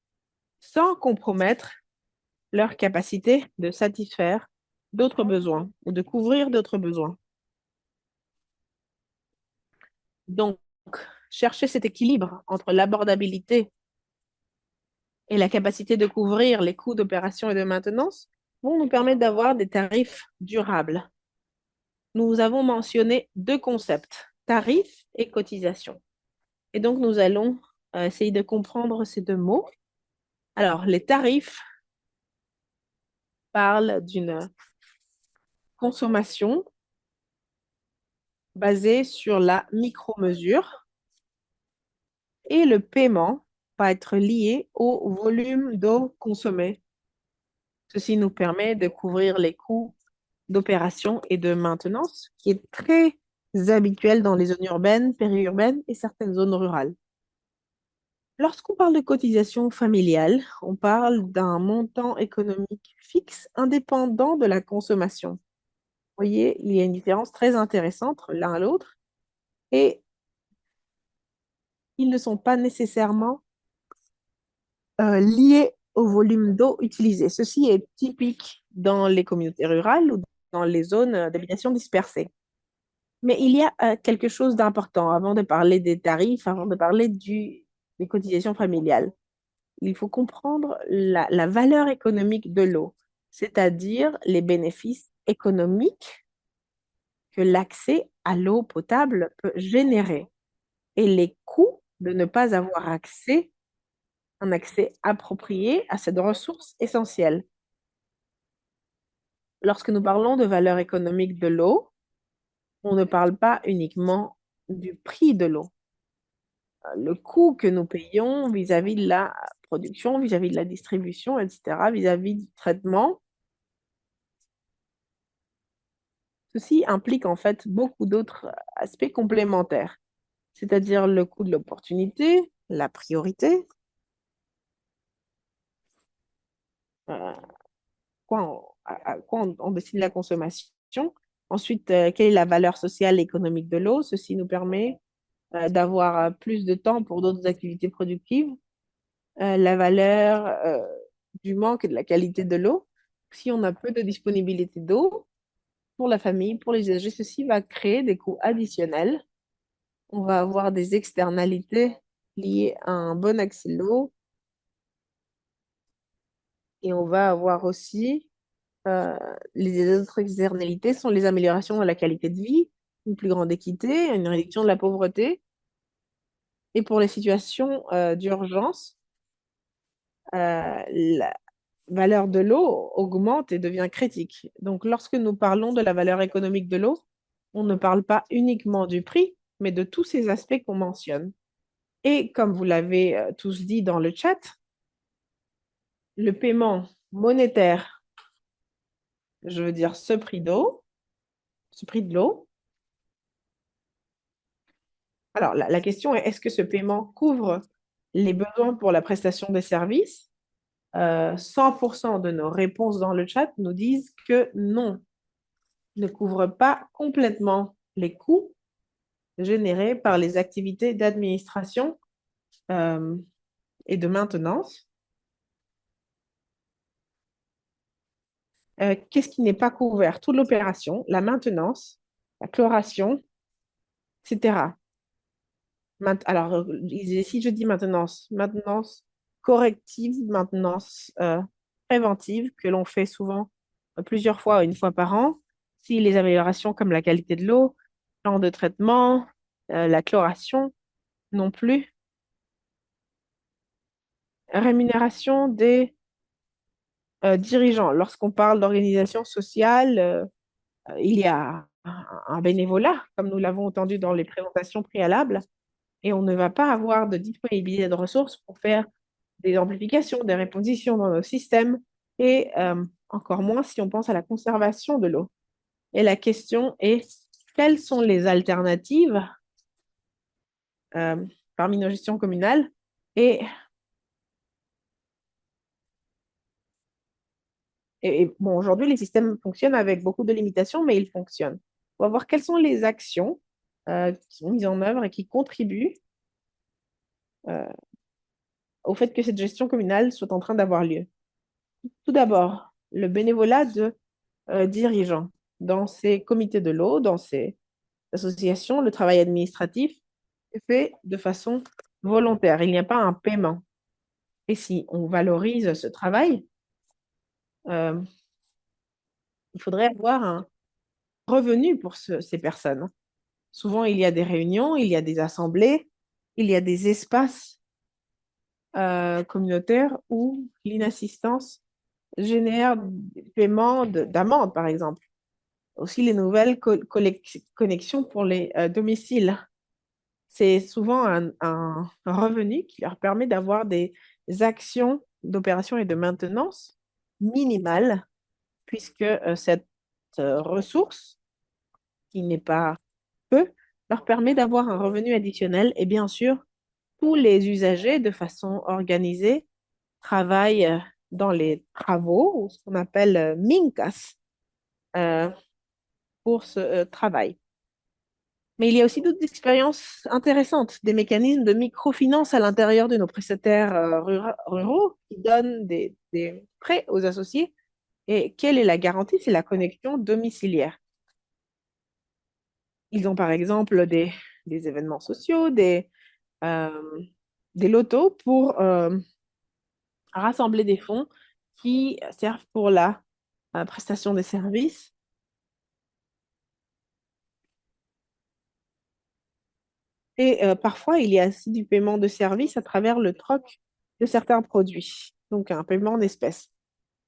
sans compromettre leur capacité de satisfaire d'autres besoins ou de couvrir d'autres besoins. Donc, chercher cet équilibre entre l'abordabilité et la capacité de couvrir les coûts d'opération et de maintenance vont nous permettre d'avoir des tarifs durables. Nous avons mentionné deux concepts, tarifs et cotisation. Et donc, nous allons essayer de comprendre ces deux mots. Alors, les tarifs parlent d'une consommation basée sur la micro-mesure et le paiement va être lié au volume d'eau consommée. Ceci nous permet de couvrir les coûts d'opération et de maintenance, qui est très habituel dans les zones urbaines, périurbaines et certaines zones rurales. Lorsqu'on parle de cotisation familiale, on parle d'un montant économique fixe indépendant de la consommation. Vous voyez, il y a une différence très intéressante entre l'un et l'autre et ils ne sont pas nécessairement liés au volume d'eau utilisé. Ceci est typique dans les communautés rurales ou dans les zones d'habitation dispersées. Mais il y a quelque chose d'important avant de parler des tarifs, avant de parler des cotisations familiales. Il faut comprendre la valeur économique de l'eau, c'est-à-dire les bénéfices économiques que l'accès à l'eau potable peut générer et les coûts de ne pas avoir un accès approprié à cette ressource essentielle. Lorsque nous parlons de valeur économique de l'eau, on ne parle pas uniquement du prix de l'eau. Le coût que nous payons vis-à-vis de la production, vis-à-vis de la distribution, etc., vis-à-vis du traitement. Ceci implique en fait beaucoup d'autres aspects complémentaires, c'est-à-dire le coût de l'opportunité, la priorité, euh, à quoi on décide la consommation. Ensuite, quelle est la valeur sociale et économique de l'eau? Ceci nous permet d'avoir plus de temps pour d'autres activités productives. La valeur du manque et de la qualité de l'eau. Si on a peu de disponibilité d'eau pour la famille, pour les usagers, ceci va créer des coûts additionnels. On va avoir des externalités liées à un bon accès à l'eau et on va avoir aussi euh, les autres externalités sont les améliorations de la qualité de vie, une plus grande équité, une réduction de la pauvreté. Et pour les situations d'urgence, la valeur de l'eau augmente et devient critique. Donc, lorsque nous parlons de la valeur économique de l'eau, on ne parle pas uniquement du prix, mais de tous ces aspects qu'on mentionne. Et comme vous l'avez tous dit dans le chat, le paiement monétaire, je veux dire ce prix d'eau, ce prix de l'eau. Alors, la question est, est-ce que ce paiement couvre les besoins pour la prestation des services? 100% de nos réponses dans le chat nous disent que non, ne couvre pas complètement les coûts générés par les activités d'administration euh, et de maintenance. Qu'est-ce qui n'est pas couvert? Toute l'opération, la maintenance, la chloration, etc. Alors, si je dis maintenance, maintenance corrective, maintenance préventive, que l'on fait souvent plusieurs fois, une fois par an. Si les améliorations comme la qualité de l'eau, plan de traitement, la chloration, non plus. Rémunération des dirigeants. Lorsqu'on parle d'organisation sociale, il y a un bénévolat, comme nous l'avons entendu dans les présentations préalables, et on ne va pas avoir de disponibilité de ressources pour faire des amplifications, des répositions dans nos systèmes, et encore moins si on pense à la conservation de l'eau. Et la question est, quelles sont les alternatives parmi nos gestions communales? Et bon, aujourd'hui, les systèmes fonctionnent avec beaucoup de limitations, mais ils fonctionnent. On va voir quelles sont les actions qui sont mises en œuvre et qui contribuent euh, au fait que cette gestion communale soit en train d'avoir lieu. Tout d'abord, le bénévolat de dirigeants dans ces comités de l'eau, dans ces associations, le travail administratif est fait de façon volontaire. Il n'y a pas un paiement. Et si on valorise ce travail, euh, il faudrait avoir un revenu pour ces personnes. Souvent, il y a des réunions, il y a des assemblées, il y a des espaces communautaires où l'inassistance génère des paiements d'amende, par exemple. Aussi, les nouvelles connexions pour les domiciles. C'est souvent un revenu qui leur permet d'avoir des actions d'opération et de maintenance minimales, puisque cette ressource, qui n'est pas peu, leur permet d'avoir un revenu additionnel et bien sûr tous les usagers, de façon organisée, travaillent dans les travaux, ou ce qu'on appelle mincas, euh, pour ce travail. Mais il y a aussi d'autres expériences intéressantes, des mécanismes de microfinance à l'intérieur de nos prestataires ruraux qui donnent des prêts aux associés. Et quelle est la garantie? C'est la connexion domiciliaire. Ils ont par exemple des événements sociaux, euh, des lotos pour rassembler des fonds qui servent pour la prestation des services. Et parfois, il y a aussi du paiement de services à travers le troc de certains produits, donc un paiement en espèces.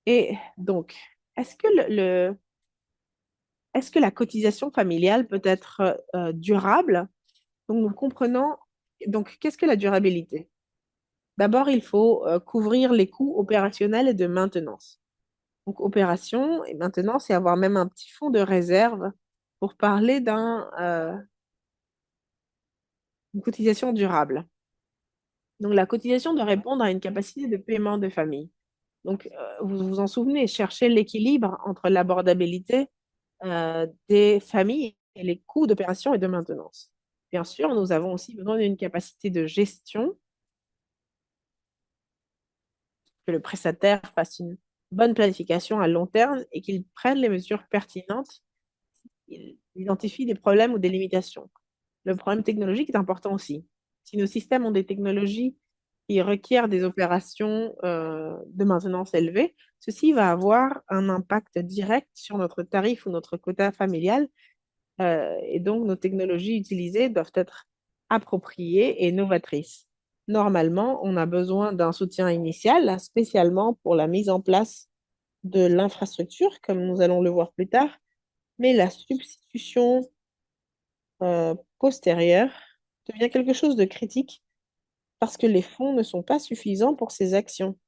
Et donc, est-ce que est-ce que la cotisation familiale peut être durable? Donc, nous comprenons, donc, qu'est-ce que la durabilité? D'abord, il faut couvrir les coûts opérationnels et de maintenance. Donc, opération et maintenance, et avoir même un petit fonds de réserve pour parler d'une cotisation durable. Donc, la cotisation doit répondre à une capacité de paiement de famille. Donc, vous vous en souvenez, chercher l'équilibre entre l'abordabilité des familles et les coûts d'opération et de maintenance. Bien sûr, nous avons aussi besoin d'une capacité de gestion, que le prestataire fasse une bonne planification à long terme et qu'il prenne les mesures pertinentes, il identifie des problèmes ou des limitations. Le problème technologique est important aussi. Si nos systèmes ont des technologies qui requièrent des opérations de maintenance élevées, ceci va avoir un impact direct sur notre tarif ou notre quota familial. Et donc, nos technologies utilisées doivent être appropriées et novatrices. Normalement, on a besoin d'un soutien initial, spécialement pour la mise en place de l'infrastructure, comme nous allons le voir plus tard, mais la substitution postérieure devient quelque chose de critique parce que les fonds ne sont pas suffisants pour ces actions.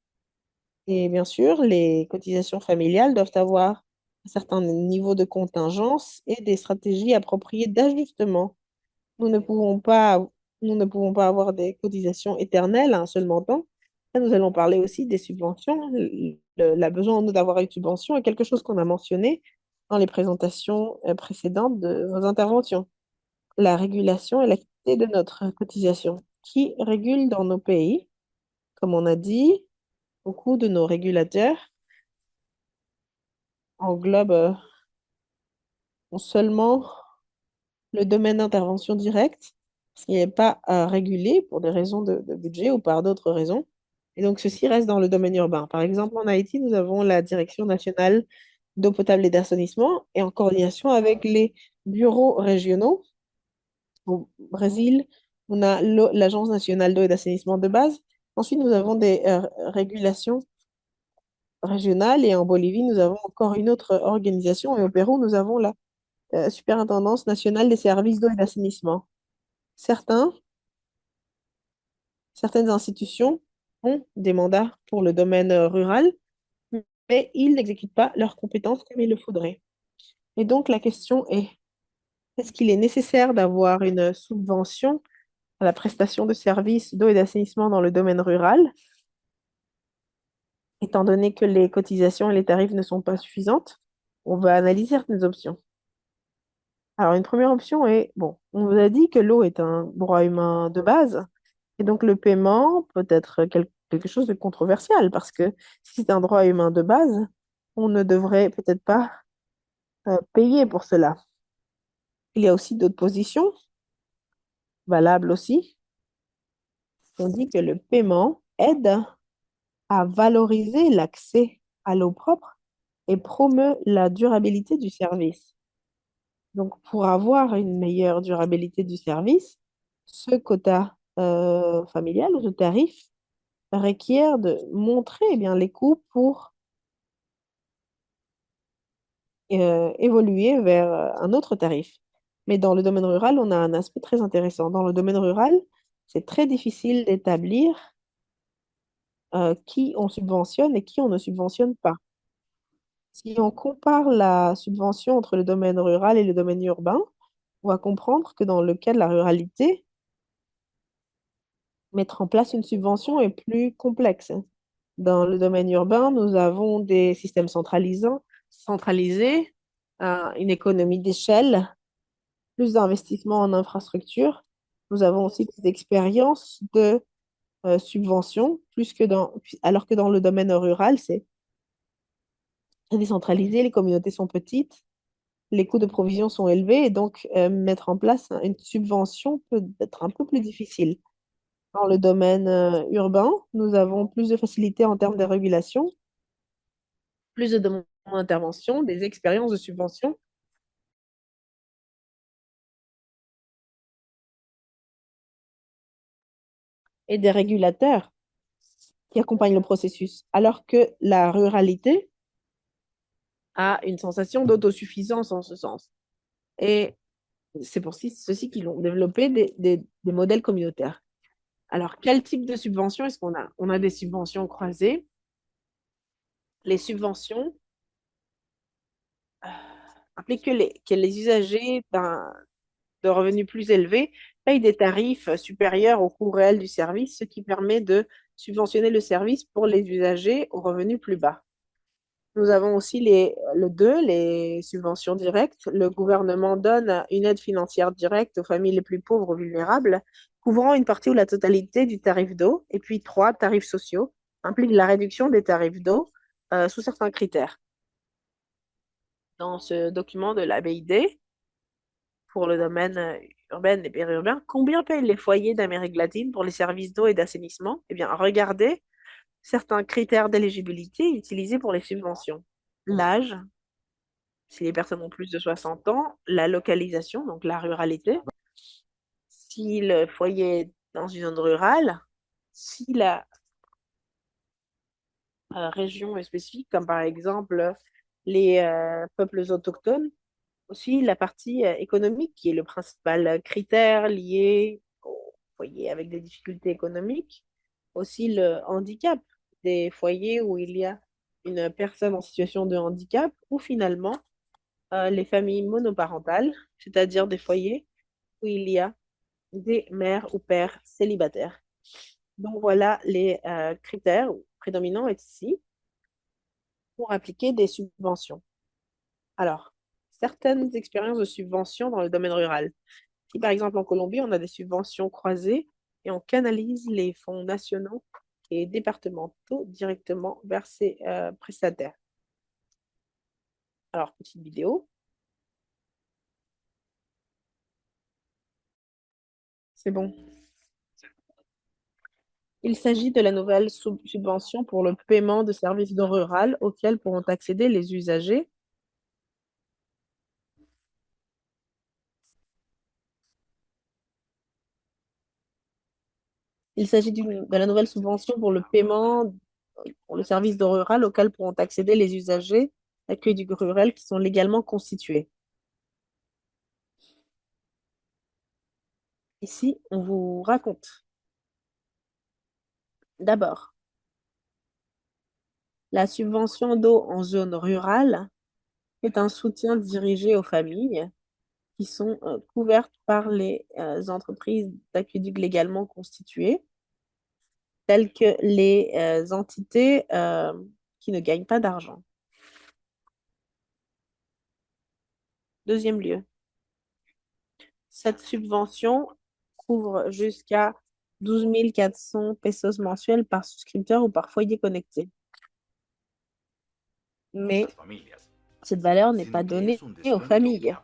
Et bien sûr, les cotisations familiales doivent avoir un certain niveau de contingence et des stratégies appropriées d'ajustement. Nous ne pouvons pas, nous ne pouvons pas avoir des cotisations éternelles à un seul montant. Là, nous allons parler aussi des subventions. La besoin d'avoir une subvention est quelque chose qu'on a mentionné dans les présentations précédentes de vos interventions. La régulation et l'activité de notre cotisation. Qui régule dans nos pays? Comme on a dit, beaucoup de nos régulateurs englobent non seulement le domaine d'intervention directe, parce qu'il n'est pas régulé pour des raisons de budget ou par d'autres raisons. Et donc, ceci reste dans le domaine urbain. Par exemple, en Haïti, nous avons la Direction nationale d'eau potable et d'assainissement et en coordination avec les bureaux régionaux. Au Brésil, on a l'Agence nationale d'eau et d'assainissement de base. Ensuite, nous avons des régulations régionales et en Bolivie, nous avons encore une autre organisation et au Pérou, nous avons la Superintendance nationale des services d'eau et d'assainissement. Certains, Certaines institutions ont des mandats pour le domaine rural, mais ils n'exécutent pas leurs compétences comme il le faudrait. Et donc, la question est-ce qu'il est nécessaire d'avoir une subvention à la prestation de services d'eau et d'assainissement dans le domaine rural, étant donné que les cotisations et les tarifs ne sont pas suffisantes? On va analyser certaines options. Alors, une première option est, bon, on vous a dit que l'eau est un droit humain de base, et donc le paiement peut être quelque chose de controversial, parce que si c'est un droit humain de base, on ne devrait peut-être pas payer pour cela. Il y a aussi d'autres positions, valables aussi. On dit que le paiement aide à valoriser l'accès à l'eau propre et promeut la durabilité du service. Donc, pour avoir une meilleure durabilité du service, ce quota familial ou ce tarif requiert de montrer eh bien, les coûts pour évoluer vers un autre tarif. Mais dans le domaine rural, on a un aspect très intéressant. Dans le domaine rural, c'est très difficile d'établir qui on subventionne et qui on ne subventionne pas. Si on compare la subvention entre le domaine rural et le domaine urbain, on va comprendre que dans le cas de la ruralité, mettre en place une subvention est plus complexe. Dans le domaine urbain, nous avons des systèmes centralisés, une économie d'échelle, plus d'investissement en infrastructure. Nous avons aussi des expériences de subventions, alors que dans le domaine rural, c'est très décentralisé, les communautés sont petites, les coûts de provision sont élevés, et donc mettre en place une subvention peut être un peu plus difficile. Dans le domaine urbain, nous avons plus de facilité en termes de régulation, plus de demandes d'intervention, des expériences de subvention et des régulateurs qui accompagnent le processus, alors que la ruralité a une sensation d'autosuffisance en ce sens. Et c'est pour ceci qu'ils ont développé des modèles communautaires. Alors, quel type de subvention est-ce qu'on a? On a des subventions croisées. Les subventions impliquent que les usagers de revenus plus élevés payent des tarifs supérieurs au coût réel du service, ce qui permet de subventionner le service pour les usagers aux revenus plus bas. Nous avons aussi les subventions directes. Le gouvernement donne une aide financière directe aux familles les plus pauvres ou vulnérables, couvrant une partie ou la totalité du tarif d'eau. Et puis, trois, tarifs sociaux, impliquent la réduction des tarifs d'eau sous certains critères. Dans ce document de la BID, pour le domaine urbain et périurbain, combien payent les foyers d'Amérique latine pour les services d'eau et d'assainissement? Eh bien, regardez certains critères d'éligibilité utilisés pour les subventions. L'âge, si les personnes ont plus de 60 ans, la localisation, donc la ruralité, si le foyer est dans une zone rurale, si la région est spécifique, comme par exemple les peuples autochtones, aussi la partie économique, qui est le principal critère lié au foyer avec des difficultés économiques, aussi le handicap, des foyers où il y a une personne en situation de handicap, ou finalement les familles monoparentales, c'est-à-dire des foyers où il y a des mères ou pères célibataires. Donc voilà les critères prédominants ici pour appliquer des subventions. Alors, certaines expériences de subventions dans le domaine rural. Si par exemple en Colombie, on a des subventions croisées et on canalise les fonds nationaux et départementaux directement vers ces prestataires. Alors, petite vidéo. C'est bon. Il s'agit de la nouvelle subvention pour le paiement de services d'eau rurale auxquels pourront accéder les usagers. Il s'agit de la nouvelle subvention pour le paiement pour le service d'eau rurale auquel pourront accéder les usagers d'accueil du rural qui sont légalement constitués. Ici, on vous raconte d'abord la subvention d'eau en zone rurale est un soutien dirigé aux familles qui sont couvertes par les entreprises d'aqueduc légalement constituées, telles que les entités qui ne gagnent pas d'argent. Deuxième lieu, cette subvention couvre jusqu'à 12 400 pesos mensuels par souscripteur ou par foyer connecté. Mais cette valeur n'est pas donnée aux familles.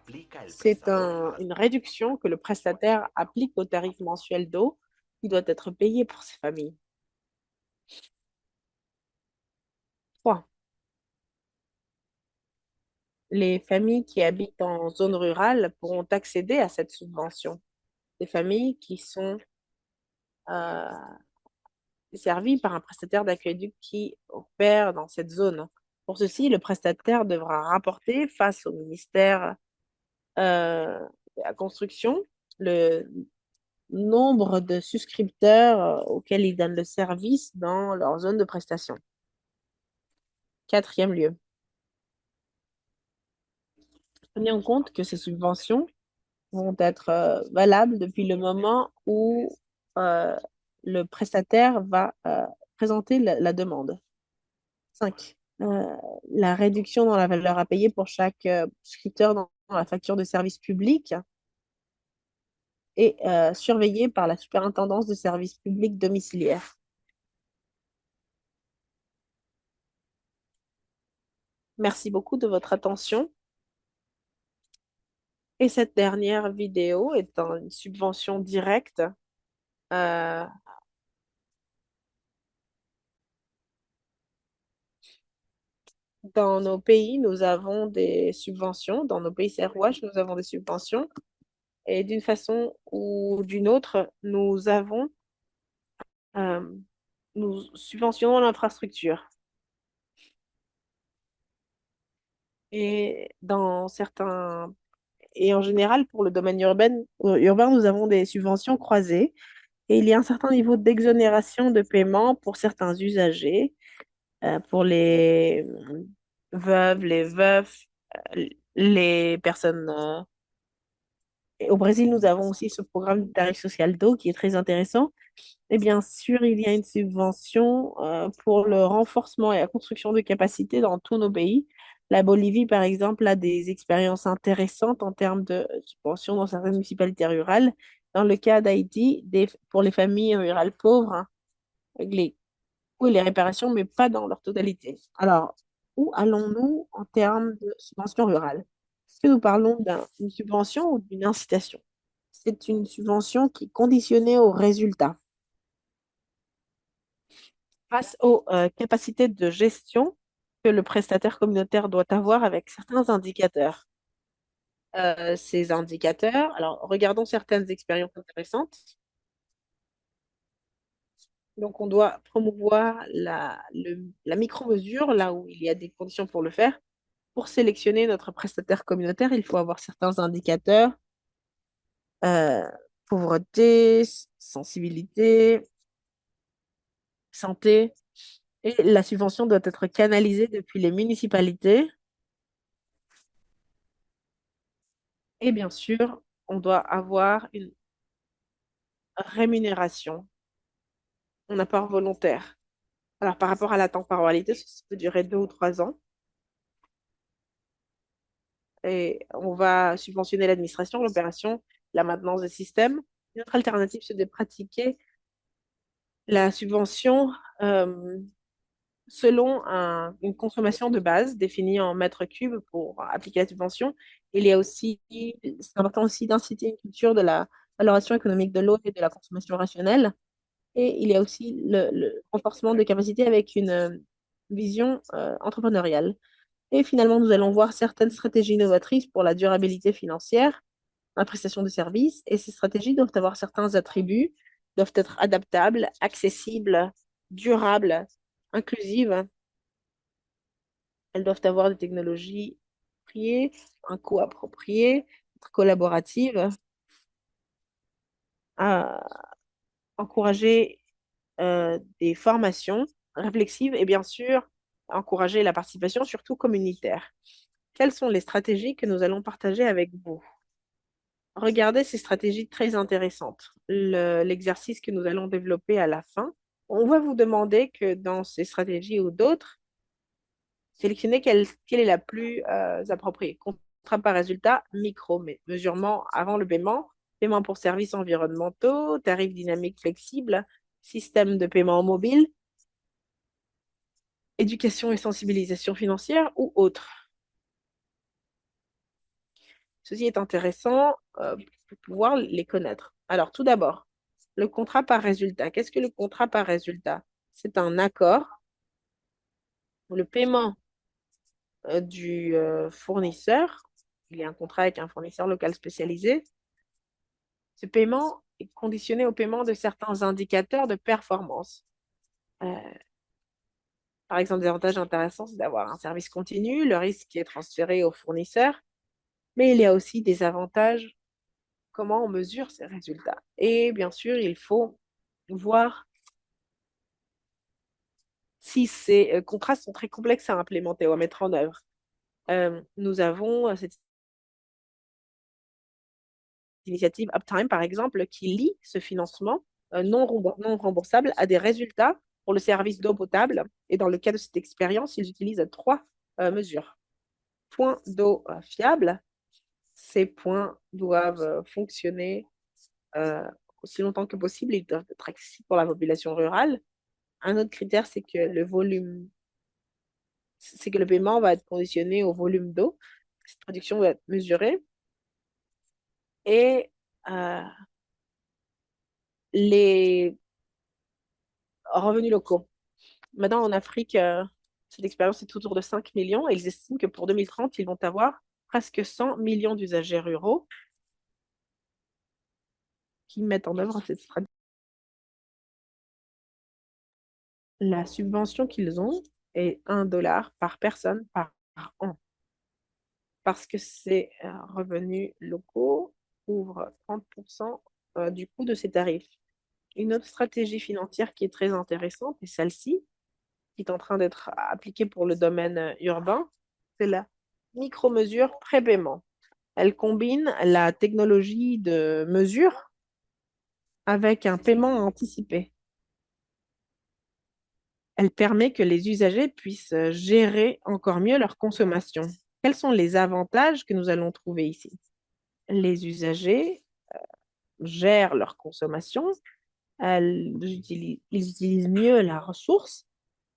C'est une réduction que le prestataire applique au tarif mensuel d'eau qui doit être payé pour ces familles. 3. Les familles qui habitent en zone rurale pourront accéder à cette subvention. Des familles qui sont euh, servies par un prestataire d'accueil qui opère dans cette zone. Pour ceci, le prestataire devra rapporter face au ministère de la construction le nombre de souscripteurs auxquels ils donnent le service dans leur zone de prestation. Quatrième lieu. Prenez en compte que ces subventions vont être valables depuis le moment où le prestataire va présenter la demande. 5. La réduction dans la valeur à payer pour chaque souscripteur dans la facture de service public est surveillée par la superintendance de services publics domiciliaires. Merci beaucoup de votre attention. Et cette dernière vidéo est une subvention directe euh, dans nos pays, nous avons des subventions. Dans nos pays CROH, nous avons des subventions. Et d'une façon ou d'une autre, euh, nous subventionnons l'infrastructure. Et dans certains, et en général, pour le domaine urbain, nous avons des subventions croisées. Et il y a un certain niveau d'exonération de paiement pour certains usagers, pour les veuves, les veufs, les personnes. Et au Brésil, nous avons aussi ce programme de tarif social d'eau qui est très intéressant. Et bien sûr, il y a une subvention pour le renforcement et la construction de capacités dans tous nos pays. La Bolivie, par exemple, a des expériences intéressantes en termes de subventions dans certaines municipalités rurales. Dans le cas d'Haïti, pour les familles rurales pauvres, hein, les coûts et les réparations, mais pas dans leur totalité. Alors, où allons-nous en termes de subvention rurale? Est-ce que nous parlons d'une subvention ou d'une incitation? C'est une subvention qui est conditionnée aux résultats. Face aux capacités de gestion que le prestataire communautaire doit avoir avec certains indicateurs. Ces indicateurs, alors regardons certaines expériences intéressantes. Donc, on doit promouvoir la micro-mesure là où il y a des conditions pour le faire. Pour sélectionner notre prestataire communautaire, il faut avoir certains indicateurs, euh, pauvreté, sensibilité, santé. Et la subvention doit être canalisée depuis les municipalités. Et bien sûr, on doit avoir une rémunération, un apport volontaire. Alors, par rapport à la temporalité, ça peut durer 2 ou 3 ans. Et on va subventionner l'administration, l'opération, la maintenance des systèmes. Une autre alternative, c'est de pratiquer la subvention selon une consommation de base définie en mètres cubes pour appliquer la subvention. Il y a aussi, c'est important aussi d'inciter une culture de la valorisation économique de l'eau et de la consommation rationnelle. Et il y a aussi le renforcement de capacités avec une vision entrepreneuriale. Et finalement, nous allons voir certaines stratégies novatrices pour la durabilité financière, la prestation de services. Et ces stratégies doivent avoir certains attributs, doivent être adaptables, accessibles, durables, inclusives. Elles doivent avoir des technologies appropriées, un coût approprié, être collaboratives, à encourager des formations réflexives et bien sûr encourager la participation, surtout communautaire. Quelles sont les stratégies que nous allons partager avec vous? Regardez ces stratégies très intéressantes. L'exercice que nous allons développer à la fin, on va vous demander que dans ces stratégies ou d'autres, sélectionnez quelle est la plus appropriée. Contrat par résultat, mesurement avant le paiement, paiement pour services environnementaux, tarifs dynamiques flexibles, système de paiement mobile, éducation et sensibilisation financière ou autre. Ceci est intéressant pour pouvoir les connaître. Alors, tout d'abord, le contrat par résultat. Qu'est-ce que le contrat par résultat? C'est un accord où le paiement du fournisseur, il y a un contrat avec un fournisseur local spécialisé, ce paiement est conditionné au paiement de certains indicateurs de performance. Euh, Par exemple, des avantages intéressants, c'est d'avoir un service continu, le risque qui est transféré au fournisseur, mais il y a aussi des avantages, comment on mesure ces résultats. Et bien sûr, il faut voir si ces contrats sont très complexes à implémenter ou à mettre en œuvre. Nous avons cette initiative Uptime, par exemple, qui lie ce financement non remboursables à des résultats pour le service d'eau potable. Et dans le cas de cette expérience, ils utilisent trois mesures. Point d'eau fiable. Ces points doivent fonctionner euh, aussi longtemps que possible. Ils doivent être accessibles pour la population rurale. Un autre critère, c'est que le paiement va être conditionné au volume d'eau. Cette production va être mesurée. Et euh, les revenus locaux. Maintenant, en Afrique, cette expérience est autour de 5 millions et ils estiment que pour 2030, ils vont avoir presque 100 millions d'usagers ruraux qui mettent en œuvre cette stratégie. La subvention qu'ils ont est 1 dollar par personne par an parce que ces revenus locaux couvrent 30% du coût de ces tarifs. Une autre stratégie financière qui est très intéressante est celle-ci, qui est en train d'être appliquée pour le domaine urbain, c'est la micro-mesure prépaiement. Elle combine la technologie de mesure avec un paiement anticipé. Elle permet que les usagers puissent gérer encore mieux leur consommation. Quels sont les avantages que nous allons trouver ici? Les usagers gèrent leur consommation, ils utilisent mieux la ressource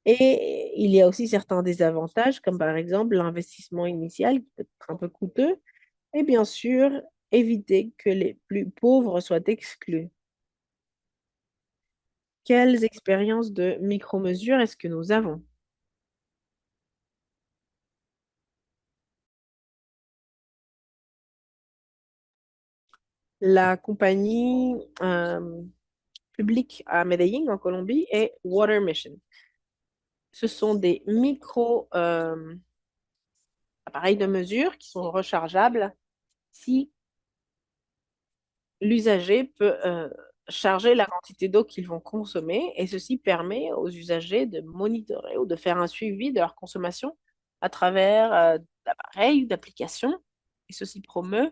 et il y a aussi certains désavantages, comme par exemple l'investissement initial qui peut être un peu coûteux et bien sûr éviter que les plus pauvres soient exclus. Quelles expériences de micro-mesures est-ce que nous avons? La compagnie publique à Medellín, en Colombie, est Water Mission. Ce sont des micro-appareils de mesure qui sont rechargeables si l'usager peut charger la quantité d'eau qu'ils vont consommer et ceci permet aux usagers de monitorer ou de faire un suivi de leur consommation à travers d'appareils, d'applications et ceci promeut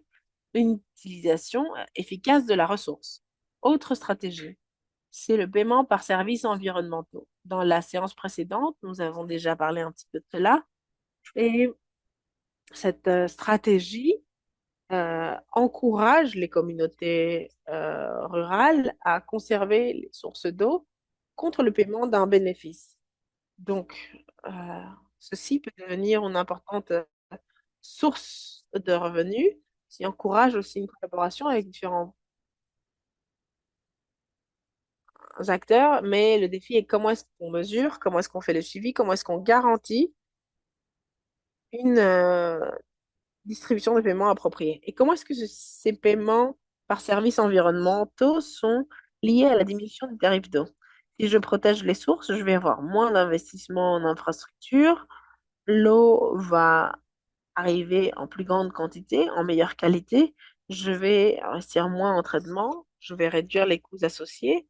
une utilisation efficace de la ressource. Autre stratégie, c'est le paiement par services environnementaux. Dans la séance précédente, nous avons déjà parlé un petit peu de cela et cette stratégie encourage les communautés rurales à conserver les sources d'eau contre le paiement d'un bénéfice. Donc, euh, ceci peut devenir une importante source de revenus qui encourage aussi une collaboration avec différents acteurs, mais le défi est comment est-ce qu'on mesure, comment est-ce qu'on fait le suivi, comment est-ce qu'on garantit une distribution de paiements appropriée. Et comment est-ce que ces paiements par services environnementaux sont liés à la diminution des tarifs d'eau? Si je protège les sources, je vais avoir moins d'investissement en infrastructure, l'eau va arriver en plus grande quantité, en meilleure qualité, je vais investir moins en traitement, je vais réduire les coûts associés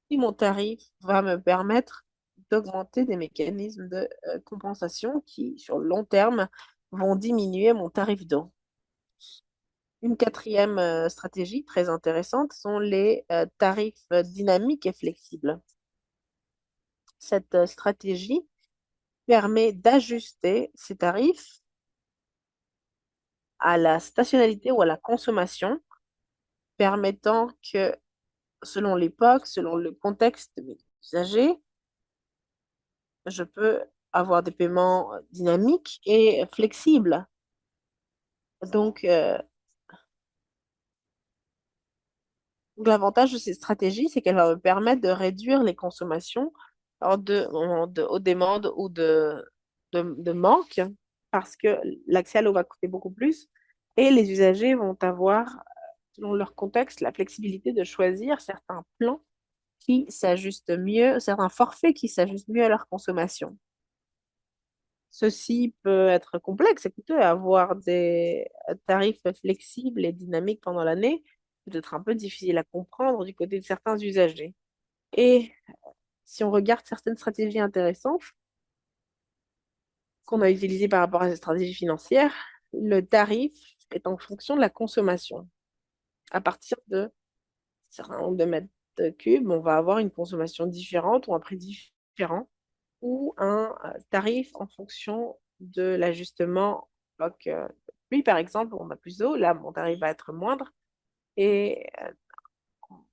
et mon tarif va me permettre d'augmenter des mécanismes de compensation qui, sur le long terme, vont diminuer mon tarif d'eau. Une quatrième stratégie très intéressante sont les tarifs dynamiques et flexibles. Cette stratégie permet d'ajuster ces tarifs à la stationnalité ou à la consommation, permettant que selon l'époque, selon le contexte de mes usagers, je peux avoir des paiements dynamiques et flexibles. Donc, l'avantage de ces stratégies, c'est qu'elle va me permettre de réduire les consommations aux demandes ou de manque parce que l'accès à l'eau va coûter beaucoup plus et les usagers vont avoir, selon leur contexte, la flexibilité de choisir certains plans qui s'ajustent mieux, certains forfaits qui s'ajustent mieux à leur consommation. Ceci peut être complexe et coûteux. Avoir des tarifs flexibles et dynamiques pendant l'année peut être un peu difficile à comprendre du côté de certains usagers. Et si on regarde certaines stratégies intéressantes qu'on a utilisées par rapport à ces stratégies financières, le tarif est en fonction de la consommation à partir de un certain nombre de mètres cubes, on va avoir une consommation différente ou un prix différent ou un tarif en fonction de l'ajustement. Donc, lui, par exemple, on a plus d'eau, là, mon tarif va être moindre. Et en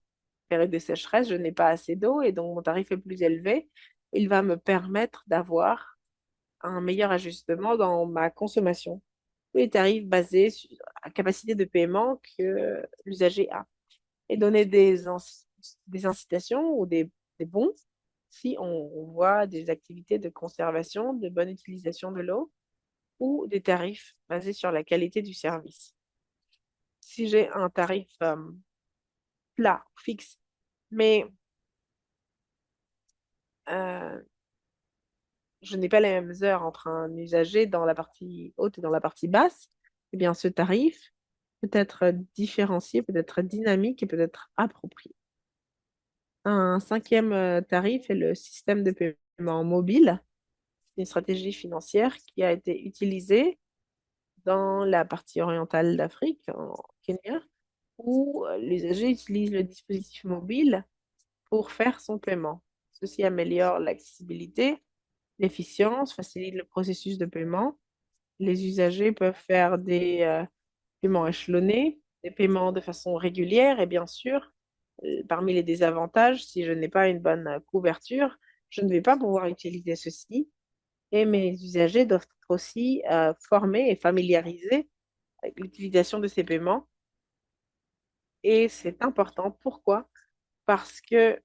période de sécheresse, je n'ai pas assez d'eau et donc mon tarif est plus élevé. Il va me permettre d'avoir un meilleur ajustement dans ma consommation. Les tarifs basés sur la capacité de paiement que l'usager a. Et donner des incitations ou des bons si on voit des activités de conservation, de bonne utilisation de l'eau ou des tarifs basés sur la qualité du service. Si j'ai un tarif plat, fixe, mais euh, je n'ai pas les mêmes heures entre un usager dans la partie haute et dans la partie basse, eh bien ce tarif peut être différencié, peut être dynamique et peut être approprié. Un cinquième tarif est le système de paiement mobile, une stratégie financière qui a été utilisée dans la partie orientale d'Afrique, en Kenya, où l'usager utilise le dispositif mobile pour faire son paiement. Ceci améliore l'accessibilité, l'efficience, facilite le processus de paiement. Les usagers peuvent faire des paiements échelonnés, des paiements de façon régulière et bien sûr, parmi les désavantages, si je n'ai pas une bonne couverture, je ne vais pas pouvoir utiliser ceci et mes usagers doivent être aussi formés et familiarisés avec l'utilisation de ces paiements. Et c'est important. Pourquoi? Parce que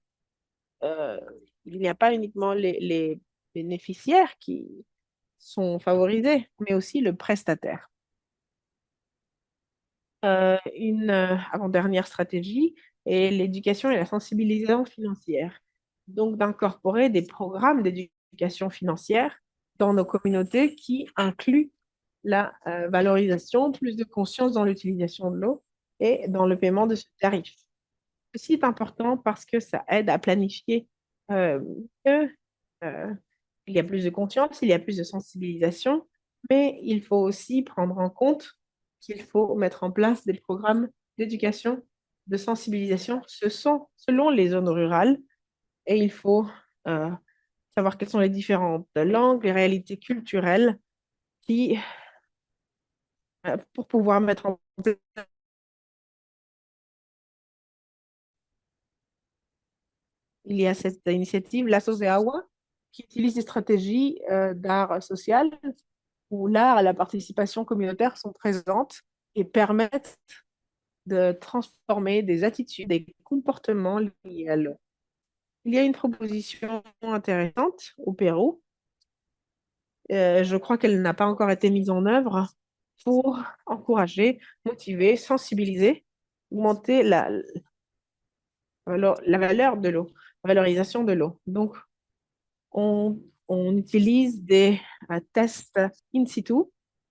euh, il n'y a pas uniquement les bénéficiaires qui sont favorisés, mais aussi le prestataire. Une avant-dernière stratégie est l'éducation et la sensibilisation financière. Donc, d'incorporer des programmes d'éducation financière dans nos communautés qui incluent la valorisation, plus de conscience dans l'utilisation de l'eau et dans le paiement de ce tarif. Ceci est important parce que ça aide à planifier euh, mieux. Euh, il y a plus de conscience, il y a plus de sensibilisation, mais il faut aussi prendre en compte qu'il faut mettre en place des programmes d'éducation, de sensibilisation. Ce sont selon les zones rurales et il faut euh, savoir quelles sont les différentes langues, les réalités culturelles qui, pour pouvoir mettre en place. Il y a cette initiative, Laços de Agua, qui utilise des stratégies d'art social où l'art et la participation communautaire sont présentes et permettent de transformer des attitudes, des comportements liés à l'eau. Il y a une proposition intéressante au Pérou. Je crois qu'elle n'a pas encore été mise en œuvre pour encourager, motiver, sensibiliser, augmenter la valeur de l'eau, la valorisation de l'eau. Donc, on utilise des tests in situ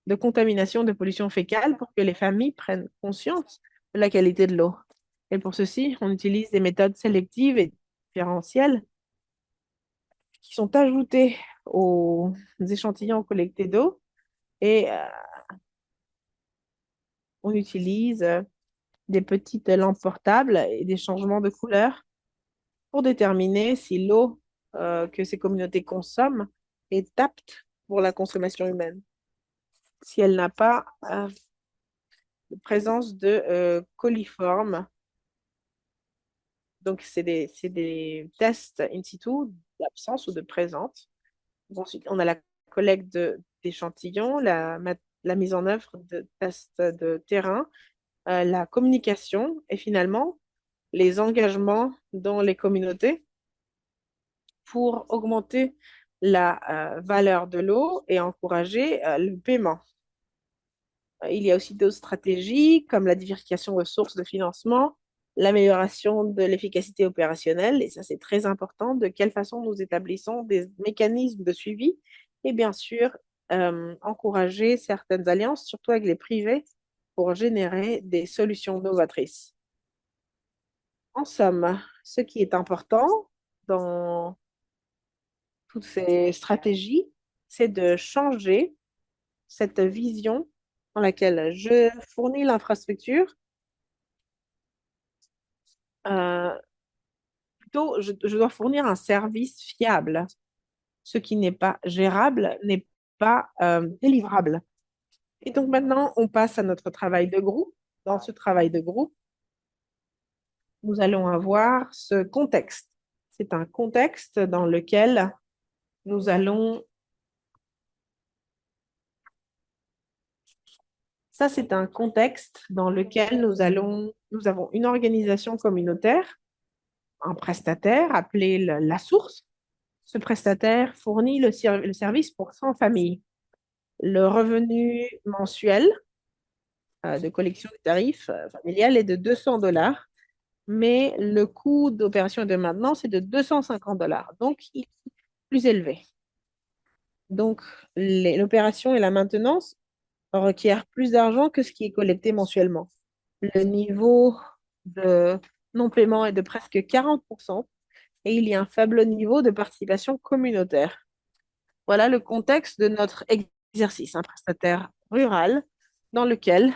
de contamination de pollution fécale pour que les familles prennent conscience de la qualité de l'eau. Et pour ceci, on utilise des méthodes sélectives et différentielles qui sont ajoutées aux échantillons collectés d'eau et on utilise des petites lampes portables et des changements de couleur pour déterminer si l'eau que ces communautés consomment est apte pour la consommation humaine. Si elle n'a pas de présence de coliformes, donc c'est des tests in situ d'absence ou de présence. Ensuite, on a la collecte d'échantillons, la mise en œuvre de tests de terrain, la communication et finalement les engagements dans les communautés pour augmenter la valeur de l'eau et encourager le paiement. Il y a aussi d'autres stratégies comme la diversification de sources de financement, l'amélioration de l'efficacité opérationnelle, et ça c'est très important, de quelle façon nous établissons des mécanismes de suivi et bien sûr encourager certaines alliances, surtout avec les privés, pour générer des solutions novatrices. En somme, ce qui est important dans toutes ces stratégies, c'est de changer cette vision dans laquelle je fournis l'infrastructure, euh, plutôt, je dois fournir un service fiable. Ce qui n'est pas gérable n'est pas délivrable. Et donc maintenant, on passe à notre travail de groupe. Dans ce travail de groupe, nous allons avoir ce contexte. C'est un contexte dans lequel nous allons... Ça, c'est un contexte dans lequel nous avons une organisation communautaire, un prestataire appelé la source. Ce prestataire fournit le service pour 100 familles. Le revenu mensuel de collection des tarifs familial est de $200, mais le coût d'opération et de maintenance est de $250. Donc, il est plus élevé. Donc, l'opération et la maintenance requièrent plus d'argent que ce qui est collecté mensuellement. Le niveau de non-paiement est de presque 40% et il y a un faible niveau de participation communautaire. Voilà le contexte de notre exercice, un prestataire rural dans lequel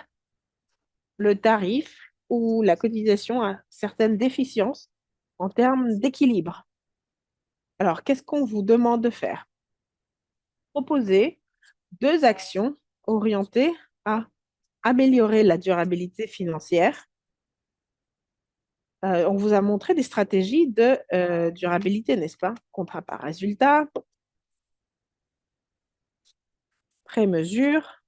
le tarif ou la cotisation a certaines déficiences en termes d'équilibre. Alors, qu'est-ce qu'on vous demande de faire? Proposer 2 actions orientées à améliorer la durabilité financière. On vous a montré des stratégies de durabilité, n'est-ce pas? Contrat par résultat, pré-mesure.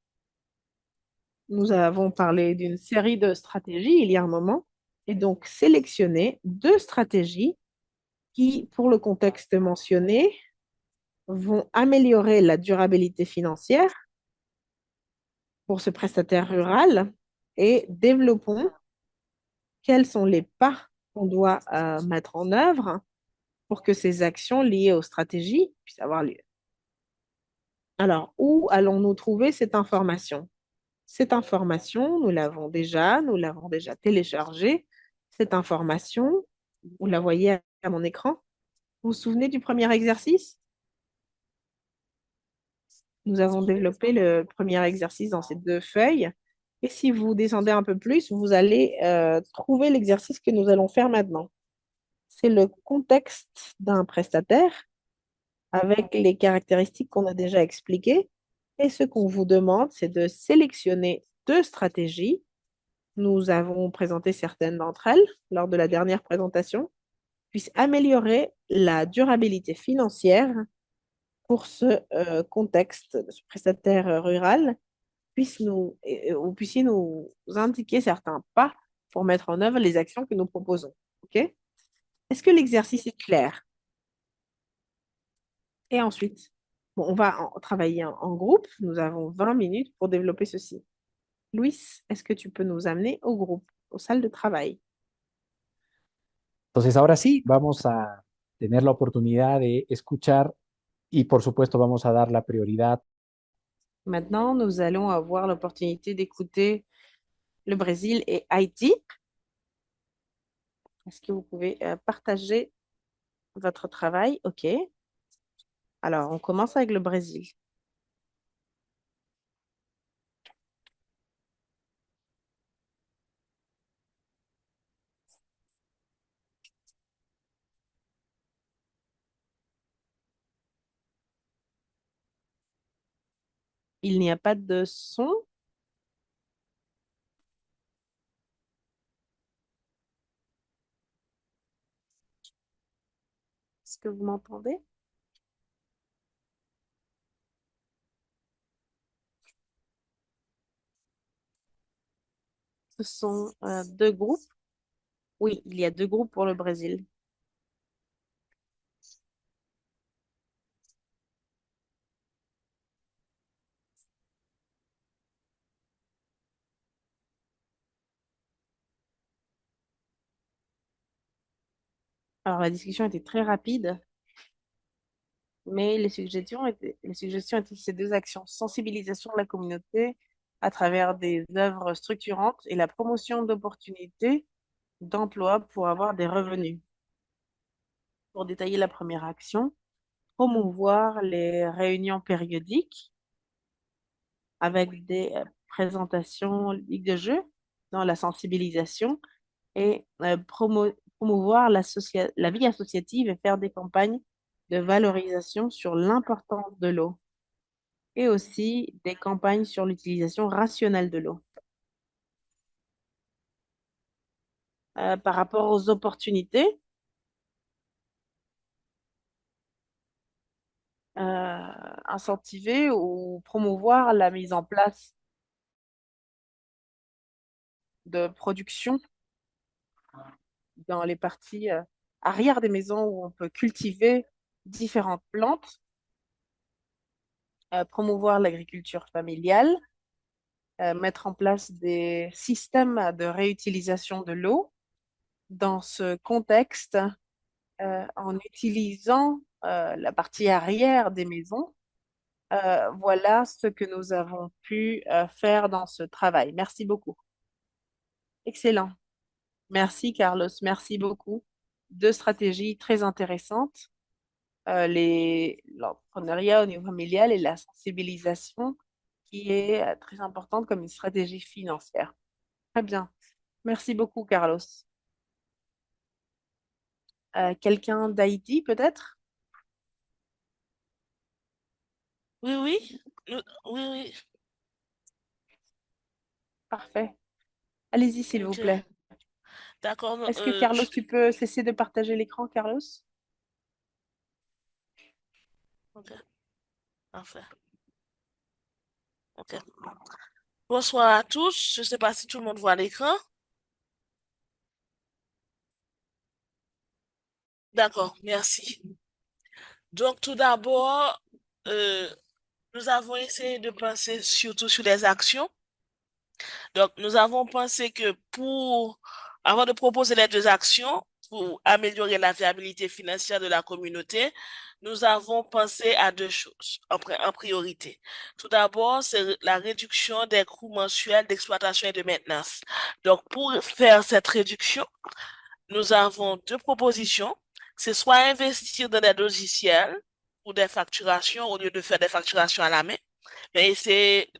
Nous avons parlé d'une série de stratégies il y a un moment. Et donc, sélectionner 2 stratégies qui, pour le contexte mentionné, vont améliorer la durabilité financière pour ce prestataire rural et développons quels sont les pas qu'on doit mettre en œuvre pour que ces actions liées aux stratégies puissent avoir lieu. Alors, où allons-nous trouver cette information? Cette information, nous l'avons déjà téléchargée. Cette information, vous la voyez à mon écran. Vous vous souvenez du premier exercice? Nous avons développé le premier exercice dans ces 2 feuilles. Et si vous descendez un peu plus, vous allez trouver l'exercice que nous allons faire maintenant. C'est le contexte d'un prestataire avec les caractéristiques qu'on a déjà expliquées. Et ce qu'on vous demande, c'est de sélectionner 2 stratégies. Nous avons présenté certaines d'entre elles lors de la dernière présentation, puissent améliorer la durabilité financière pour ce contexte de ce prestataire rural, vous puissiez nous indiquer certains pas pour mettre en œuvre les actions que nous proposons. OK? Est-ce que l'exercice est clair? Et ensuite, bon, on va travailler en groupe. Nous avons 20 minutes pour développer ceci. Louis, est-ce que tu peux nous amener au groupe, aux salles de travail? Entonces, ahora sí, vamos a tener la oportunidad de escuchar y por supuesto vamos a dar la prioridad. Maintenant, nous allons avoir l'opportunité d'écouter le Brésil et Haïti. Est-ce que vous pouvez partager votre travail? OK. Alors, on commence avec le Brésil. Il n'y a pas de son. Est-ce que vous m'entendez? Ce sont 2 groupes. Oui, il y a 2 groupes pour le Brésil. Alors, la discussion était très rapide, mais les suggestions étaient ces 2 actions. Sensibilisation de la communauté à travers des œuvres structurantes et la promotion d'opportunités d'emploi pour avoir des revenus. Pour détailler la première action, promouvoir les réunions périodiques avec des présentations ligues de jeu dans la sensibilisation et promouvoir la vie associative et faire des campagnes de valorisation sur l'importance de l'eau et aussi des campagnes sur l'utilisation rationnelle de l'eau. Par rapport aux opportunités, incentiver ou promouvoir la mise en place de production dans les parties arrière des maisons où on peut cultiver différentes plantes, promouvoir l'agriculture familiale, mettre en place des systèmes de réutilisation de l'eau dans ce contexte en utilisant la partie arrière des maisons. Voilà ce que nous avons pu faire dans ce travail. Merci beaucoup. Excellent. Merci, Carlos. Merci beaucoup. Deux stratégies très intéressantes. L'entrepreneuriat au niveau familial et la sensibilisation qui est très importante comme une stratégie financière. Très bien. Merci beaucoup, Carlos. Quelqu'un d'Haïti, peut-être? Oui, oui, oui, oui. Parfait. Allez-y, s'il vous Ok, plaît. d'accord. Est-ce que, Carlos, tu peux cesser de partager l'écran, Carlos? Ok, parfait. Ok. Bonsoir à tous. Je ne sais pas si tout le monde voit l'écran. D'accord, merci. Donc, tout d'abord, euh, nous avons essayé de penser surtout sur les actions. Donc, nous avons pensé que avant de proposer les deux actions, pour améliorer la viabilité financière de la communauté, nous avons pensé à deux choses en priorité. Tout d'abord, c'est la réduction des coûts mensuels d'exploitation et de maintenance. Donc, pour faire cette réduction, nous avons deux propositions. C'est soit investir dans des logiciels pour des facturations au lieu de faire des facturations à la main, mais essayer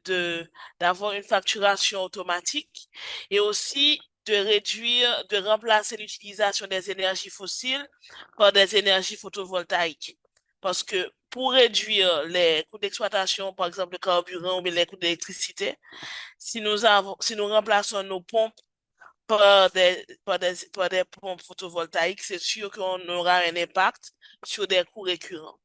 d'avoir une facturation automatique et aussi de remplacer l'utilisation des énergies fossiles par des énergies photovoltaïques. Parce que pour réduire les coûts d'exploitation, par exemple le carburant ou bien les coûts d'électricité, si nous remplaçons nos pompes par des pompes photovoltaïques, c'est sûr qu'on aura un impact sur des coûts récurrents.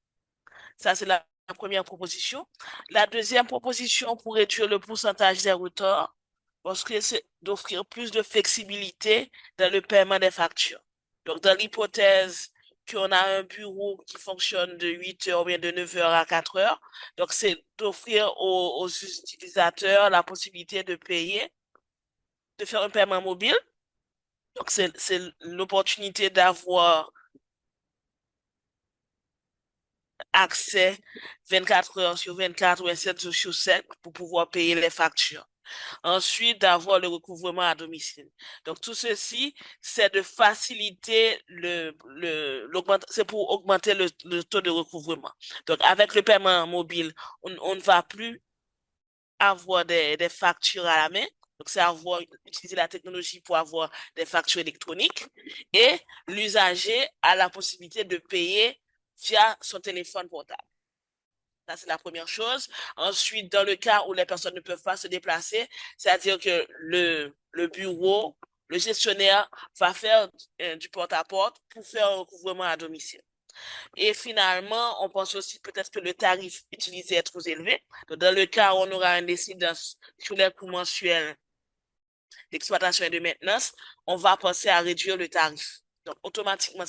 Ça, c'est la première proposition. La deuxième proposition pour réduire le pourcentage des retards, parce que c'est d'offrir plus de flexibilité dans le paiement des factures. Donc, dans l'hypothèse qu'on a un bureau qui fonctionne de 8 heures ou bien de 9 heures à 4 heures, donc c'est d'offrir aux utilisateurs la possibilité de payer, de faire un paiement mobile. Donc, c'est l'opportunité d'avoir accès 24 heures sur 24 ou 7 jours sur 7 pour pouvoir payer les factures. Ensuite, d'avoir le recouvrement à domicile. Donc, tout ceci, c'est de faciliter c'est pour augmenter le taux de recouvrement. Donc, avec le paiement mobile, on ne va plus avoir des factures à la main. Donc, c'est utiliser la technologie pour avoir des factures électroniques et l'usager a la possibilité de payer via son téléphone portable. Ça, c'est la première chose. Ensuite, dans le cas où les personnes ne peuvent pas se déplacer, c'est-à-dire que le bureau, le gestionnaire va faire du porte-à-porte pour faire un recouvrement à domicile. Et finalement, on pense aussi peut-être que le tarif utilisé est trop élevé. Donc, dans le cas où on aura une incidence sur les coûts mensuels d'exploitation et de maintenance, on va penser à réduire le tarif. Donc, automatiquement,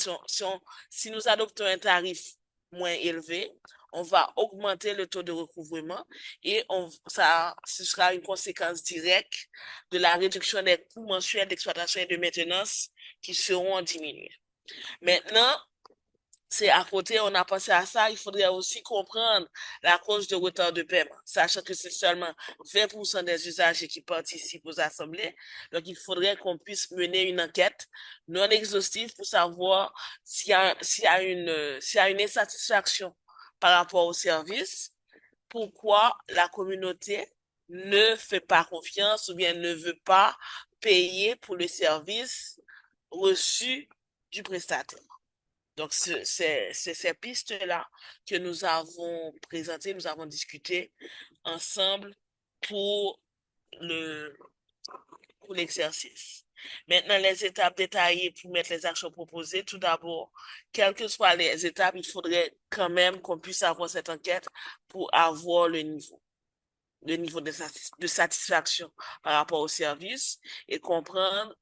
si nous adoptons un tarif moins élevé, on va augmenter le taux de recouvrement et ce sera une conséquence directe de la réduction des coûts mensuels d'exploitation et de maintenance qui seront diminués. Maintenant, c'est à côté, on a pensé à ça, il faudrait aussi comprendre la cause de retard de paiement, sachant que c'est seulement 20% des usagers qui participent aux assemblées. Donc, il faudrait qu'on puisse mener une enquête non exhaustive pour savoir s'il y a une insatisfaction par rapport au service, pourquoi la communauté ne fait pas confiance ou bien ne veut pas payer pour le service reçu du prestataire. Donc, c'est ces pistes-là que nous avons présentées, nous avons discuté ensemble pour le, pour l'exercice. Maintenant, les étapes détaillées pour mettre les actions proposées. Tout d'abord, quelles que soient les étapes, il faudrait quand même qu'on puisse avoir cette enquête pour avoir le niveau de satisfaction par rapport au service et comprendre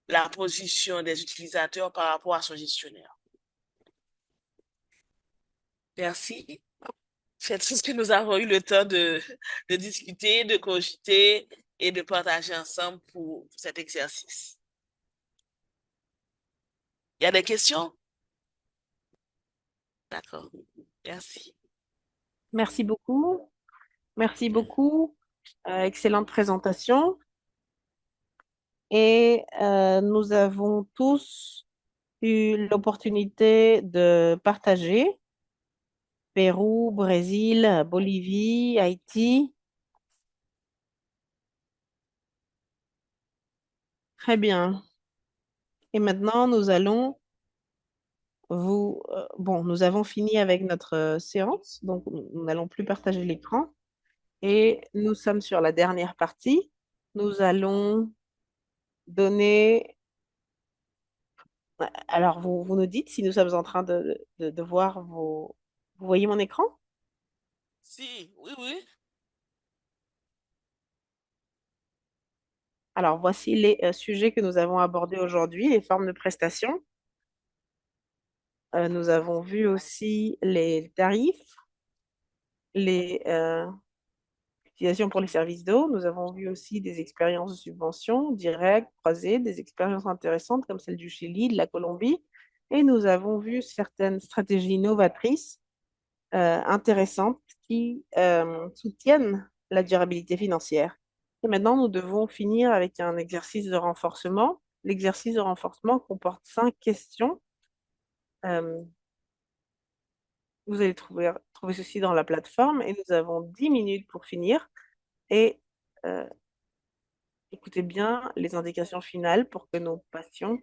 la position des utilisateurs par rapport à son gestionnaire. Merci. C'est tout ce que nous avons eu le temps de discuter, de cogiter et de partager ensemble pour cet exercice. Il y a des questions? D'accord. Merci. Merci beaucoup. Merci beaucoup. Excellente présentation. Et nous avons tous eu l'opportunité de partager Pérou, Brésil, Bolivie, Haïti. Très bien. Et maintenant, nous allons nous avons fini avec notre séance, donc nous n'allons plus partager l'écran. Et nous sommes sur la dernière partie. Nous allons donner. Alors, vous nous dites si nous sommes en train de voir vos. Vous voyez mon écran? Si, oui, oui. Alors, voici les sujets que nous avons abordés aujourd'hui, les formes de prestations. Nous avons vu aussi les tarifs, les utilisations pour les services d'eau. Nous avons vu aussi des expériences de subvention directes, croisées, des expériences intéressantes comme celle du Chili, de la Colombie. Et nous avons vu certaines stratégies novatrices intéressantes qui soutiennent la durabilité financière. Et maintenant, nous devons finir avec un exercice de renforcement. L'exercice de renforcement comporte 5 questions. Euh, Vous allez trouver ceci dans la plateforme et nous avons 10 minutes pour finir. Et euh, écoutez bien les indications finales pour que nous passions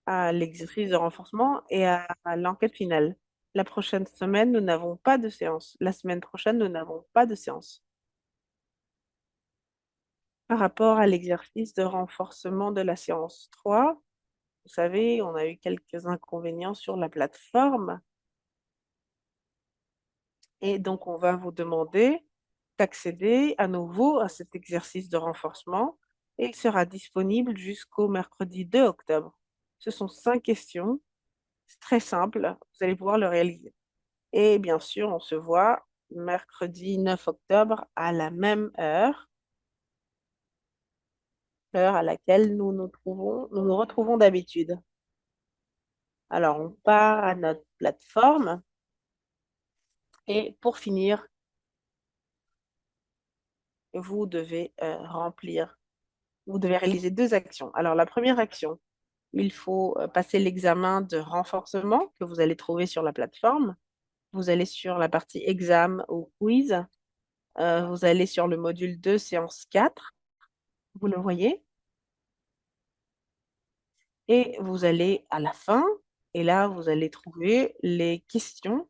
à l'exercice de renforcement et à l'enquête finale. La prochaine semaine, nous n'avons pas de séance. La semaine prochaine, nous n'avons pas de séance. Par rapport à l'exercice de renforcement de la séance 3, vous savez, on a eu quelques inconvénients sur la plateforme. Et donc, on va vous demander d'accéder à nouveau à cet exercice de renforcement et il sera disponible jusqu'au mercredi 2 octobre. Ce sont 5 questions, c'est très simple, vous allez pouvoir le réaliser. Et bien sûr, on se voit mercredi 9 octobre à la même heure, l'heure à laquelle nous nous retrouvons d'habitude. Alors, on part à notre plateforme et pour finir, vous devez vous devez réaliser 2 actions. Alors, la première action, il faut passer l'examen de renforcement que vous allez trouver sur la plateforme. Vous allez sur la partie examen ou quiz. Vous allez sur le module 2, séance 4. Vous le voyez. Et vous allez à la fin. Et là, vous allez trouver les questions.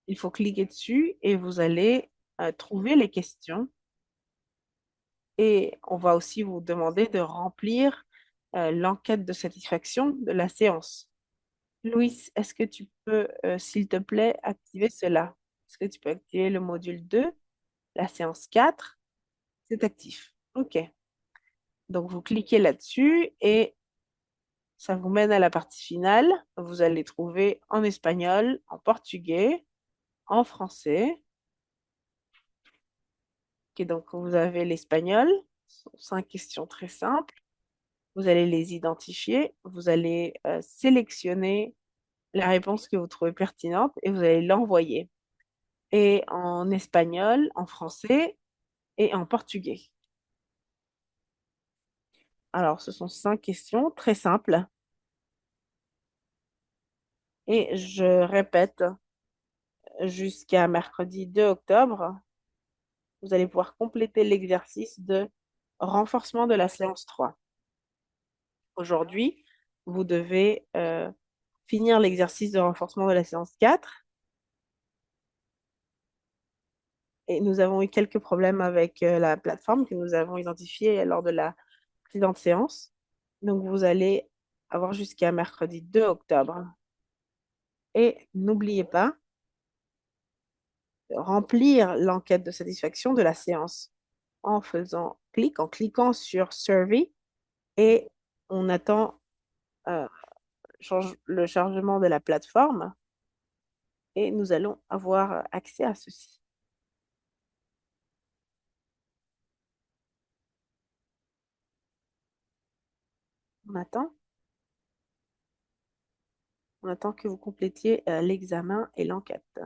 Il faut cliquer dessus et vous allez trouver les questions. Et on va aussi vous demander de remplir l'enquête de satisfaction de la séance. Louis, est-ce que tu peux, s'il te plaît, activer cela? Est-ce que tu peux activer le module 2, la séance 4? C'est actif. OK. Donc, vous cliquez là-dessus et ça vous mène à la partie finale. Vous allez trouver en espagnol, en portugais, en français. OK, donc, vous avez l'espagnol. Ce sont 5 questions très simples. Vous allez les identifier. Vous allez sélectionner la réponse que vous trouvez pertinente et vous allez l'envoyer. Et en espagnol, en français et en portugais. Alors, ce sont 5 questions très simples. Et je répète, jusqu'à mercredi 2 octobre, vous allez pouvoir compléter l'exercice de renforcement de la séance 3. Aujourd'hui, vous devez finir l'exercice de renforcement de la séance 4. Et nous avons eu quelques problèmes avec la plateforme que nous avons identifiée lors de la précédente séance. Donc, vous allez avoir jusqu'à mercredi 2 octobre. Et n'oubliez pas de remplir l'enquête de satisfaction de la séance en cliquant sur Survey et on attend le chargement de la plateforme et nous allons avoir accès à ceci. On attend. On attend que vous complétiez l'examen et l'enquête.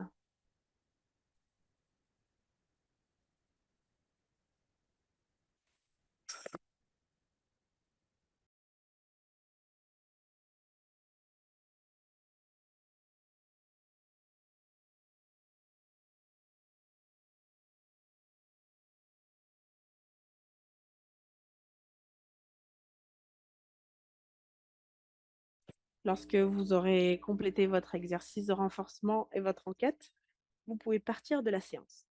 Lorsque vous aurez complété votre exercice de renforcement et votre enquête, vous pouvez partir de la séance.